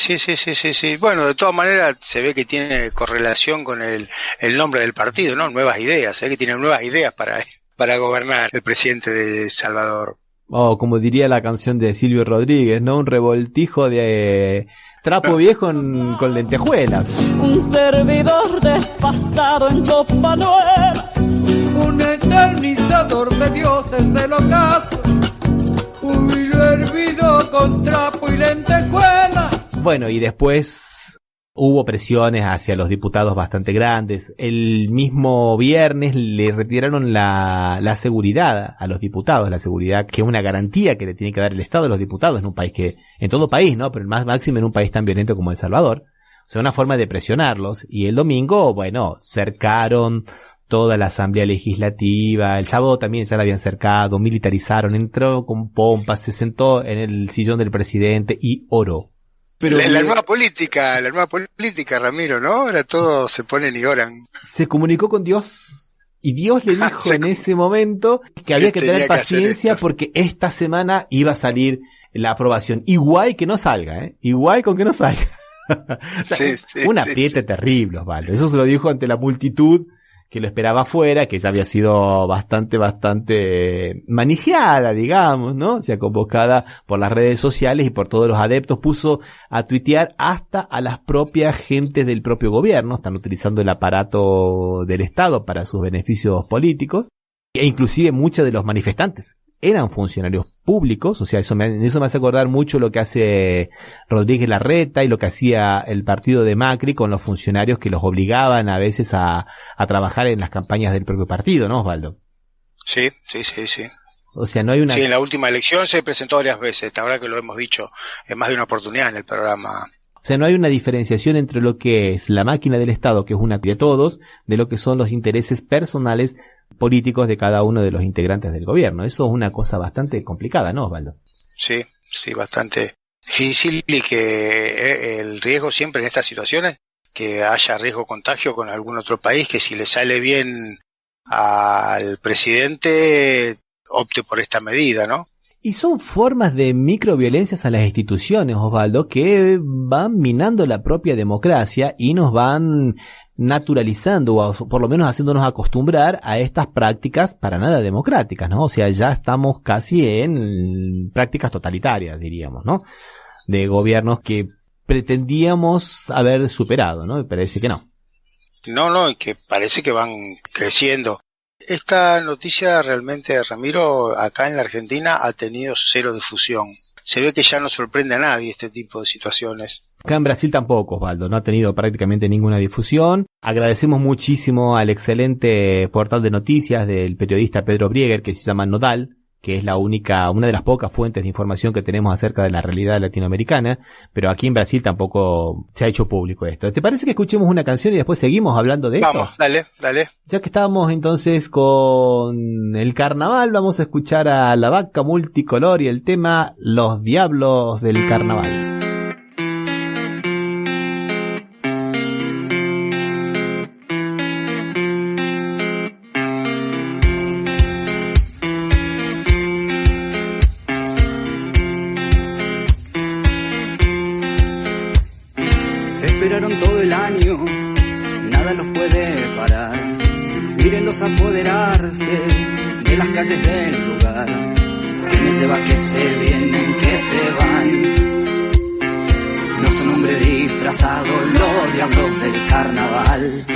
Bueno, de todas maneras se ve que tiene correlación con el nombre del partido, ¿no? Nuevas ideas, se ve que tiene nuevas ideas para gobernar el presidente de El Salvador. Oh, como diría la canción de Silvio Rodríguez, ¿no? Un revoltijo de trapo viejo con lentejuelas. Un servidor despasado en Chopanuela, un eternizador de dioses del ocaso, un hilo hervido con trapo y lentejuela. Bueno, y después hubo presiones hacia los diputados bastante grandes. El mismo viernes le retiraron la seguridad a los diputados, la seguridad que es una garantía que le tiene que dar el Estado a los diputados en un país en todo país, ¿no? Pero el más máximo en un país tan violento como El Salvador. O sea, una forma de presionarlos. Y el domingo, bueno, cercaron toda la Asamblea Legislativa. El sábado también ya la habían cercado, militarizaron, entró con pompas, se sentó en el sillón del presidente y oró. Pero la nueva política, Ramiro, ¿no? Ahora todos se ponen y oran. Se comunicó con Dios y Dios le dijo en ese momento que había que tener paciencia porque esta semana iba a salir la aprobación. Igual que no salga, igual con que no salga. O sea, un apriete terrible, Osvaldo. Eso se lo dijo ante la multitud que lo esperaba afuera, que ya había sido bastante manijeada, digamos, ¿no? O sea, convocada por las redes sociales y por todos los adeptos, puso a tuitear hasta a las propias gentes del propio gobierno, están utilizando el aparato del Estado para sus beneficios políticos, e inclusive muchos de los manifestantes eran funcionarios públicos. O sea, eso me hace acordar mucho lo que hace Rodríguez Larreta y lo que hacía el partido de Macri con los funcionarios que los obligaban a veces a trabajar en las campañas del propio partido, ¿no, Osvaldo? Sí. O sea, no hay una... Sí, en la última elección se presentó varias veces, la verdad que lo hemos dicho en más de una oportunidad en el programa. O sea, no hay una diferenciación entre lo que es la máquina del Estado, que es una de todos, de lo que son los intereses personales políticos de cada uno de los integrantes del gobierno. Eso es una cosa bastante complicada, ¿no, Osvaldo? Sí, bastante difícil, y que el riesgo siempre en estas situaciones, que haya riesgo de contagio con algún otro país, que si le sale bien al presidente opte por esta medida, ¿no? Y son formas de microviolencias a las instituciones, Osvaldo, que van minando la propia democracia y nos van naturalizando, o por lo menos haciéndonos acostumbrar a estas prácticas para nada democráticas, ¿no? O sea, ya estamos casi en prácticas totalitarias, diríamos, ¿no? De gobiernos que pretendíamos haber superado, ¿no? Y parece que no. No, y que parece que van creciendo. Esta noticia realmente, Ramiro, acá en la Argentina ha tenido cero difusión. Se ve que ya no sorprende a nadie este tipo de situaciones. Acá en Brasil tampoco, Osvaldo, no ha tenido prácticamente ninguna difusión. Agradecemos muchísimo al excelente portal de noticias del periodista Pedro Brieger, que se llama Nodal, que es una de las pocas fuentes de información que tenemos acerca de la realidad latinoamericana, pero aquí en Brasil tampoco se ha hecho público esto. ¿Te parece que escuchemos una canción y después seguimos hablando de esto? Vamos, dale. Ya que estábamos entonces con el carnaval, vamos a escuchar a La Vaca Multicolor y el tema Los Diablos del Carnaval. Esperaron todo el año, nada los puede parar. Mírenlos apoderarse de las calles del lugar. Que me lleva, que se vienen, que se van. No son hombres disfrazados, los diablos del carnaval.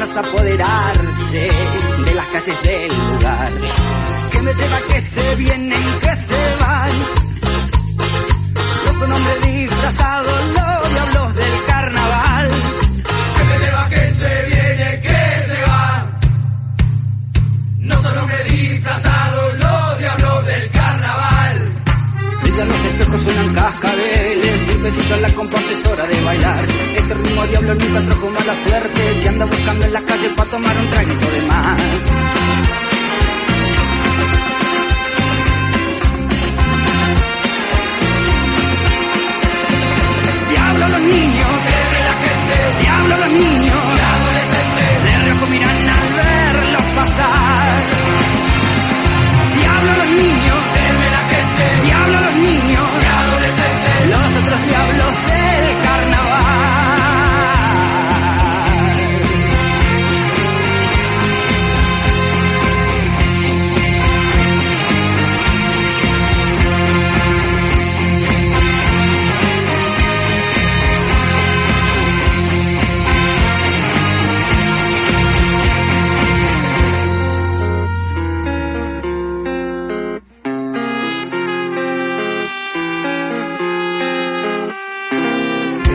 los apoderarse de las calles del lugar. Que me lleva, que se vienen, que se van. No son hombres disfrazados, los diablos del carnaval. Que me lleva, que se viene, que se va. No son hombres disfrazados, los diablos del carnaval. Brillan los espejos, suenan cascabeles, un besito en la comparsa es hora de bailar. Este ritmo diablo nunca trajo mala suerte, que anda buscando en las calles para tomar un traguito de más. Diablo los niños, de la gente, diablo los niños, de adolescentes, de reojo miran al verlos pasar. Diablo los niños, de la gente, diablo los niños, de adolescentes, los otros diablos del carnaval.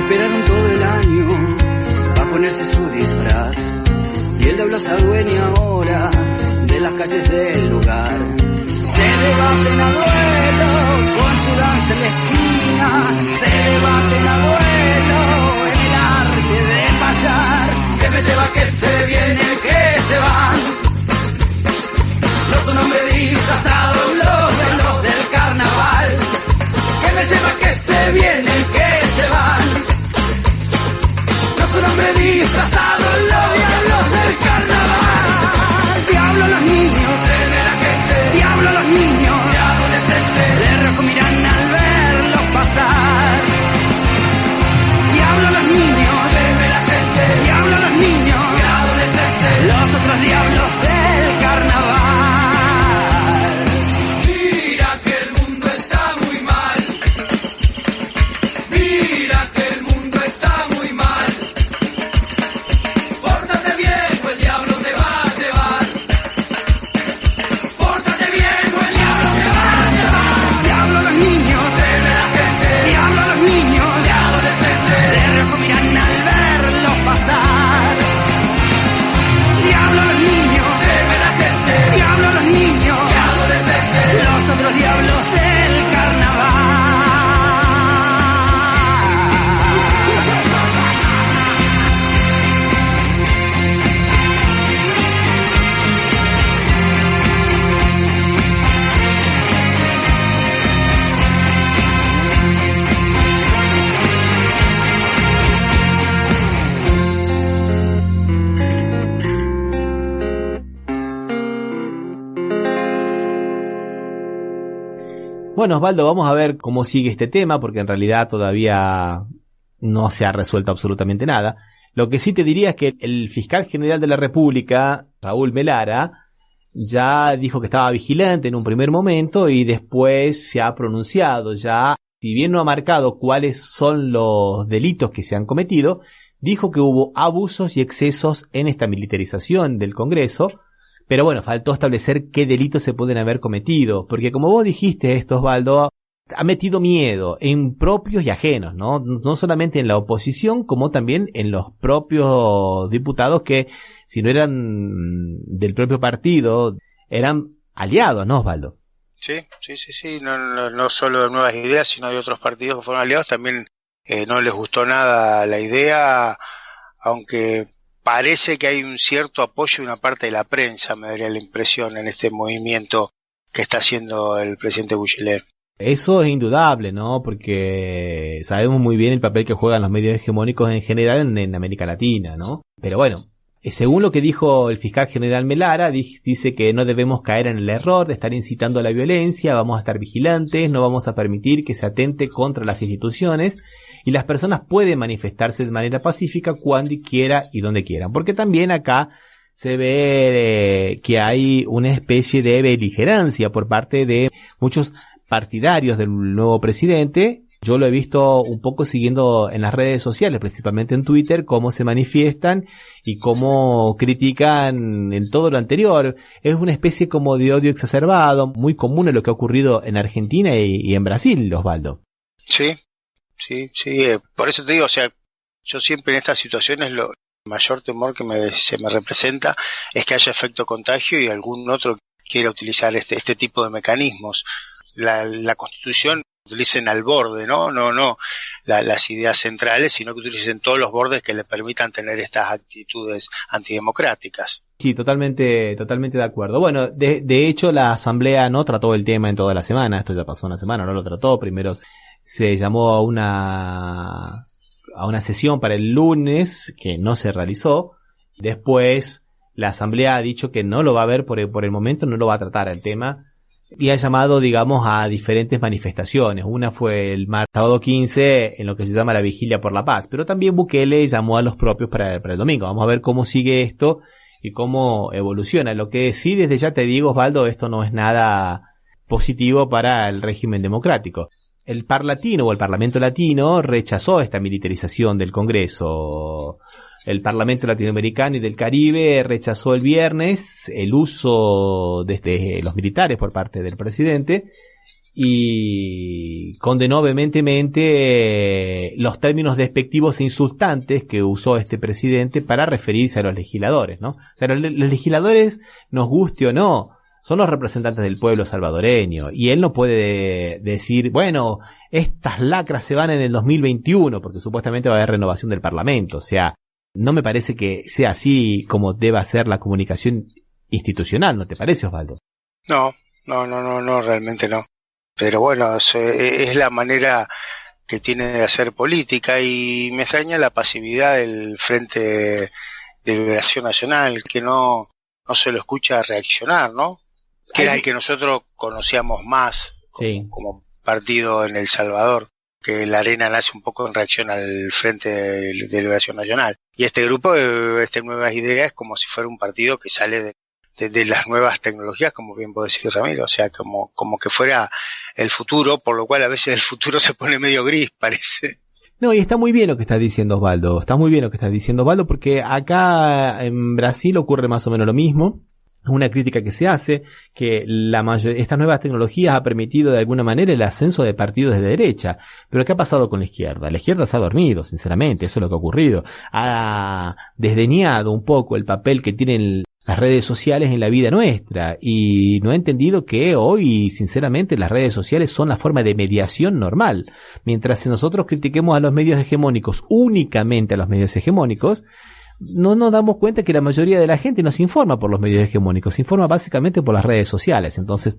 Esperaron todo el año a ponerse su disfraz y el diablo se adueña ahora de las calles del lugar. Se debaten a duelo con su danza en la esquina, se debaten a duelo en el arte de pasar. Que me lleva, que se viene, que se van. No son hombres disfrazados, los del carnaval. Que me lleva, que se viene, que se van. Un hombre disfrazado, los diablos del carnaval. Diablo los niños, de la gente, diablo los niños, de adolescentes, de rojo miran al verlos pasar. Diablo los niños, de la gente, diablo los niños, de adolescentes, los otros diablos del carnaval. Mira que el mundo está muy mal. Mira que el mundo está muy mal. Pórtate bien o el diablo te va a llevar. Pórtate bien o el diablo te va a llevar. Diablo los niños, de la gente, diablo los niños, de adolescentes, de rojo miran al verlos pasar. Diablo los niños, de la gente, diablo los niños, de adolescentes, los otros diablos del carnaval. Bueno, Osvaldo, vamos a ver cómo sigue este tema, porque en realidad todavía no se ha resuelto absolutamente nada. Lo que sí te diría es que el fiscal general de la República, Raúl Melara, ya dijo que estaba vigilante en un primer momento y después se ha pronunciado. Ya, si bien no ha marcado cuáles son los delitos que se han cometido, dijo que hubo abusos y excesos en esta militarización del Congreso. Pero bueno, faltó establecer qué delitos se pueden haber cometido, porque como vos dijiste esto, Osvaldo, ha metido miedo en propios y ajenos, ¿no? No solamente en la oposición, como también en los propios diputados que, si no eran del propio partido, eran aliados, ¿no, Osvaldo? Sí. No solo de Nuevas Ideas, sino de otros partidos que fueron aliados. También no les gustó nada la idea, aunque parece que hay un cierto apoyo de una parte de la prensa, me daría la impresión, en este movimiento que está haciendo el presidente Bachelet. Eso es indudable, ¿no? Porque sabemos muy bien el papel que juegan los medios hegemónicos en general en América Latina, ¿no? Pero bueno, según lo que dijo el fiscal general Melara, dice que no debemos caer en el error de estar incitando a la violencia, vamos a estar vigilantes, no vamos a permitir que se atente contra las instituciones, y las personas pueden manifestarse de manera pacífica cuando quiera y donde quieran. Porque también acá se ve que hay una especie de beligerancia por parte de muchos partidarios del nuevo presidente Yo lo he visto un poco siguiendo en las redes sociales, principalmente en Twitter, cómo se manifiestan y cómo critican en todo lo anterior. Es una especie como de odio exacerbado, muy común en lo que ha ocurrido en Argentina y en Brasil, Osvaldo. Sí. Por eso te digo, o sea, yo siempre en estas situaciones lo mayor temor que se me representa es que haya efecto contagio y algún otro quiera utilizar este tipo de mecanismos. La Constitución utilicen al borde, no las ideas centrales, sino que utilicen todos los bordes que le permitan tener estas actitudes antidemocráticas. Sí, totalmente de acuerdo. Bueno, de hecho la Asamblea no trató el tema en toda la semana, esto ya pasó una semana, no lo trató, primero se llamó a una sesión para el lunes que no se realizó, después la Asamblea ha dicho que no lo va a ver por el momento, no lo va a tratar el tema. Y ha llamado, digamos, a diferentes manifestaciones. Una fue el sábado 15 en lo que se llama la Vigilia por la Paz. Pero también Bukele llamó a los propios para el domingo. Vamos a ver cómo sigue esto y cómo evoluciona. Lo que sí, desde ya te digo, Osvaldo, esto no es nada positivo para el régimen democrático. El Parlatino o el Parlamento Latino rechazó esta militarización del Congreso. El Parlamento Latinoamericano y del Caribe rechazó el viernes el uso de los militares por parte del presidente y condenó vehementemente los términos despectivos e insultantes que usó este presidente para referirse a los legisladores, ¿no? O sea, los legisladores, nos guste o no, son los representantes del pueblo salvadoreño y él no puede decir, bueno, estas lacras se van en el 2021 porque supuestamente va a haber renovación del Parlamento. O sea, no me parece que sea así como deba ser la comunicación institucional, ¿no te parece, Osvaldo? No, realmente no. Pero bueno, es la manera que tiene de hacer política y me extraña la pasividad del Frente de Liberación Nacional, que no se lo escucha reaccionar, ¿no? Que era el que nosotros conocíamos más como partido en El Salvador, que la arena nace un poco en reacción al Frente de Liberación Nacional. Y este grupo de Nuevas Ideas es como si fuera un partido que sale de las nuevas tecnologías, como bien puede decir Ramiro, o sea, como que fuera el futuro, por lo cual a veces el futuro se pone medio gris, parece. No, y está muy bien lo que estás diciendo, Osvaldo, porque acá en Brasil ocurre más o menos lo mismo. Una crítica que se hace, que estas nuevas tecnologías ha permitido de alguna manera el ascenso de partidos de derecha. Pero ¿qué ha pasado con la izquierda? La izquierda se ha dormido, sinceramente, eso es lo que ha ocurrido. Ha desdeñado un poco el papel que tienen las redes sociales en la vida nuestra y no ha entendido que hoy, sinceramente, las redes sociales son la forma de mediación normal. Mientras nosotros critiquemos a los medios hegemónicos, únicamente a los medios hegemónicos, no nos damos cuenta que la mayoría de la gente no se informa por los medios hegemónicos, se informa básicamente por las redes sociales. Entonces,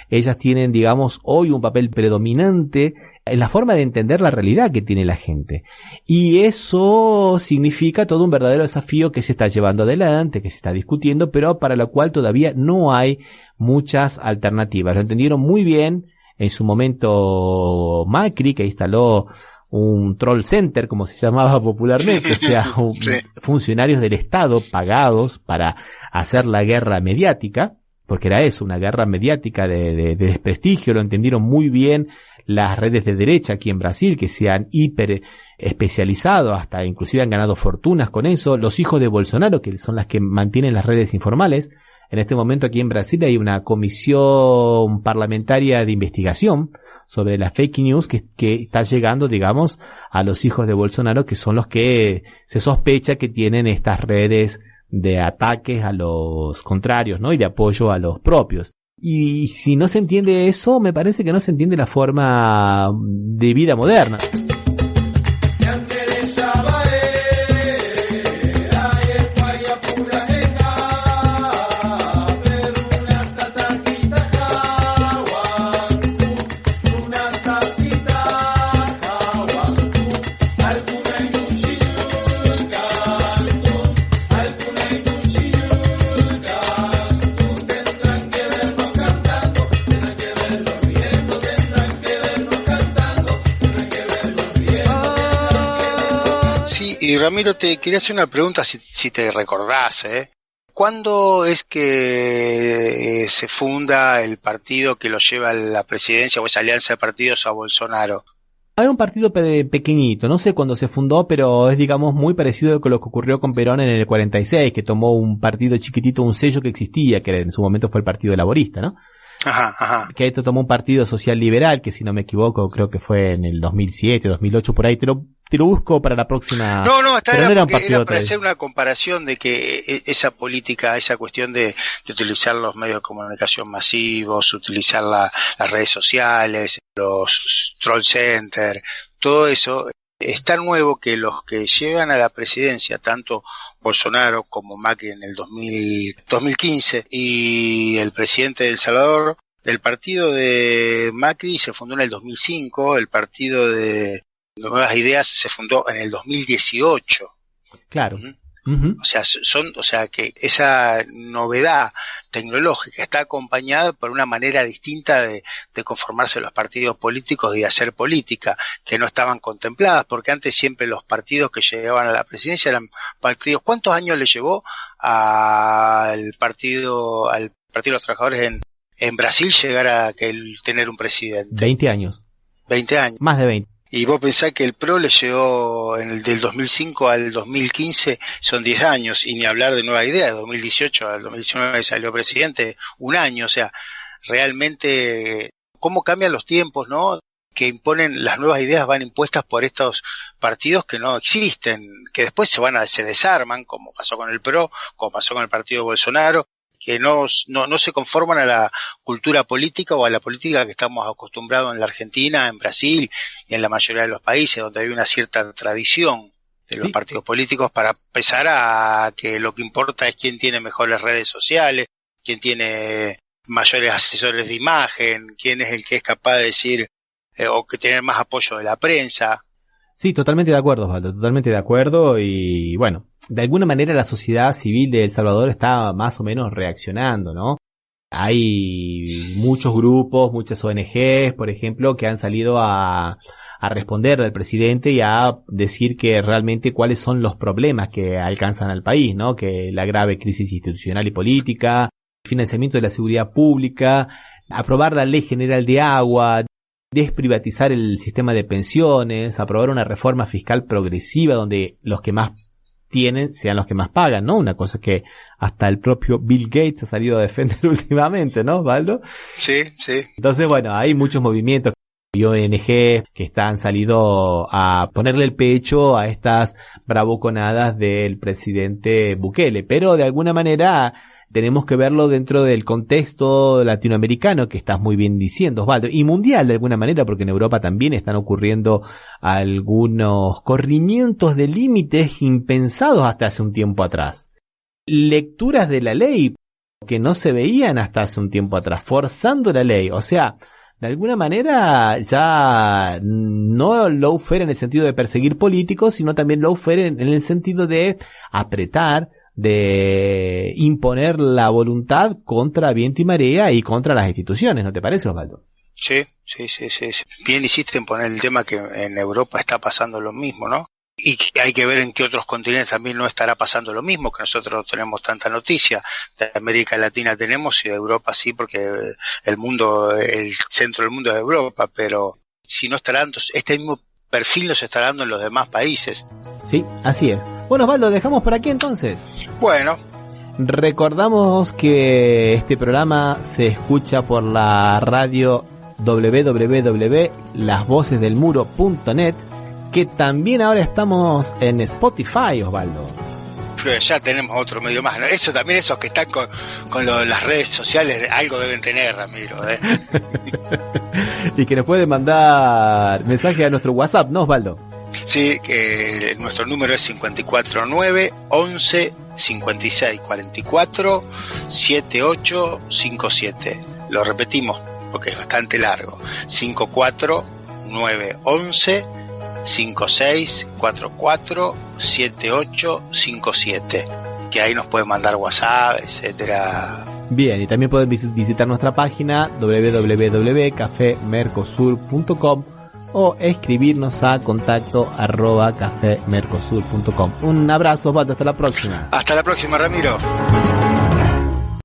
ellas tienen, digamos, hoy un papel predominante en la forma de entender la realidad que tiene la gente. Y eso significa todo un verdadero desafío que se está llevando adelante, que se está discutiendo, pero para lo cual todavía no hay muchas alternativas. Lo entendieron muy bien en su momento Macri, que instaló un troll center, como se llamaba popularmente, o sea, funcionarios del Estado pagados para hacer la guerra mediática, porque era eso, una guerra mediática de desprestigio. Lo entendieron muy bien las redes de derecha aquí en Brasil, que se han hiper especializado, hasta inclusive han ganado fortunas con eso. Los hijos de Bolsonaro, que son las que mantienen las redes informales. En este momento aquí en Brasil hay una comisión parlamentaria de investigación sobre las fake news que está llegando, digamos, a los hijos de Bolsonaro, que son los que se sospecha que tienen estas redes de ataques a los contrarios, ¿no? Y de apoyo a los propios. Y si no se entiende eso, me parece que no se entiende la forma de vida moderna. Y Ramiro, te quería hacer una pregunta, si te recordás, ¿cuándo es que se funda el partido que lo lleva a la presidencia o esa alianza de partidos a Bolsonaro? Hay un partido pequeñito, no sé cuándo se fundó, pero es, digamos, muy parecido con lo que ocurrió con Perón en el 46, que tomó un partido chiquitito, un sello que existía, que en su momento fue el Partido Laborista, ¿no? Ajá. Que esto tomó un partido social liberal, que si no me equivoco, creo que fue en el 2007, 2008, por ahí. Te lo busco para la próxima. No, está bien, era para hacer una comparación de que esa política, esa cuestión de utilizar los medios de comunicación masivos, utilizar las redes sociales, los troll centers, todo eso es tan nuevo que los que llegan a la presidencia, tanto Bolsonaro como Macri en el 2015 y el presidente de El Salvador, el partido de Macri se fundó en el 2005, el partido de Nuevas Ideas se fundó en el 2018. Claro. O sea que esa novedad tecnológica está acompañada por una manera distinta de conformarse los partidos políticos y de hacer política, que no estaban contempladas, porque antes siempre los partidos que llegaban a la presidencia eran partidos. ¿Cuántos años le llevó al partido de los trabajadores en Brasil llegar a tener un presidente? 20 años. 20 años. Más de 20. Y vos pensás que el PRO le llegó del 2005 al 2015, son 10 años, y ni hablar de Nueva Idea, de 2018 al 2019 salió presidente, un año. O sea, realmente, cómo cambian los tiempos, ¿no? Que imponen, las nuevas ideas van impuestas por estos partidos que no existen, que después se desarman, como pasó con el PRO, como pasó con el partido de Bolsonaro, que no se conforman a la cultura política o a la política que estamos acostumbrados en la Argentina, en Brasil y en la mayoría de los países donde hay una cierta tradición de los partidos políticos para empezar a que lo que importa es quién tiene mejores redes sociales, quién tiene mayores asesores de imagen, quién es el que es capaz de decir o que tener más apoyo de la prensa. Sí, totalmente de acuerdo, Osvaldo, totalmente de acuerdo. Y bueno, de alguna manera la sociedad civil de El Salvador está más o menos reaccionando, ¿no? Hay muchos grupos, muchas ONGs, por ejemplo, que han salido a responder al presidente y a decir que realmente cuáles son los problemas que alcanzan al país, ¿no? Que la grave crisis institucional y política, el financiamiento de la seguridad pública, aprobar la Ley General de Agua, desprivatizar el sistema de pensiones, aprobar una reforma fiscal progresiva donde los que más tienen sean los que más pagan, ¿no? Una cosa que hasta el propio Bill Gates ha salido a defender últimamente, ¿no, Osvaldo? Sí. Entonces, bueno, hay muchos movimientos y ONG que han salido a ponerle el pecho a estas bravuconadas del presidente Bukele, pero de alguna manera tenemos que verlo dentro del contexto latinoamericano que estás muy bien diciendo, Osvaldo, y mundial de alguna manera, porque en Europa también están ocurriendo algunos corrimientos de límites impensados hasta hace un tiempo atrás. Lecturas de la ley que no se veían hasta hace un tiempo atrás, forzando la ley, o sea, de alguna manera ya no lawfare en el sentido de perseguir políticos, sino también lawfare en el sentido de apretar, de imponer la voluntad contra viento y marea y contra las instituciones, ¿no te parece, Osvaldo? Sí. Bien hiciste en poner el tema que en Europa está pasando lo mismo, ¿no? Y que hay que ver en qué otros continentes también no estará pasando lo mismo, que nosotros no tenemos tanta noticia. De América Latina tenemos y de Europa sí, porque el centro del mundo es Europa, pero si no estará, este mismo perfil nos estará dando en los demás países. Sí, así es. Bueno, Osvaldo, dejamos por aquí entonces. Bueno. Recordamos que este programa se escucha por la radio www.lasvocesdelmuro.net, que también ahora estamos en Spotify, Osvaldo. Ya tenemos otro medio más, ¿no? Eso también, esos que están con las redes sociales, algo deben tener, Ramiro, ¿eh? Y que nos pueden mandar mensaje a nuestro WhatsApp, ¿no, Osvaldo? Sí, que nuestro número es 549 11 56 44 78 57. Lo repetimos porque es bastante largo. 549 11 56 44 78 57. Que ahí nos pueden mandar WhatsApp, etcétera. Bien, y también pueden visitar nuestra página www.cafemercosur.com o escribirnos a contacto@cafemercosur.com. Un abrazo, Osvaldo, hasta la próxima. Hasta la próxima, Ramiro.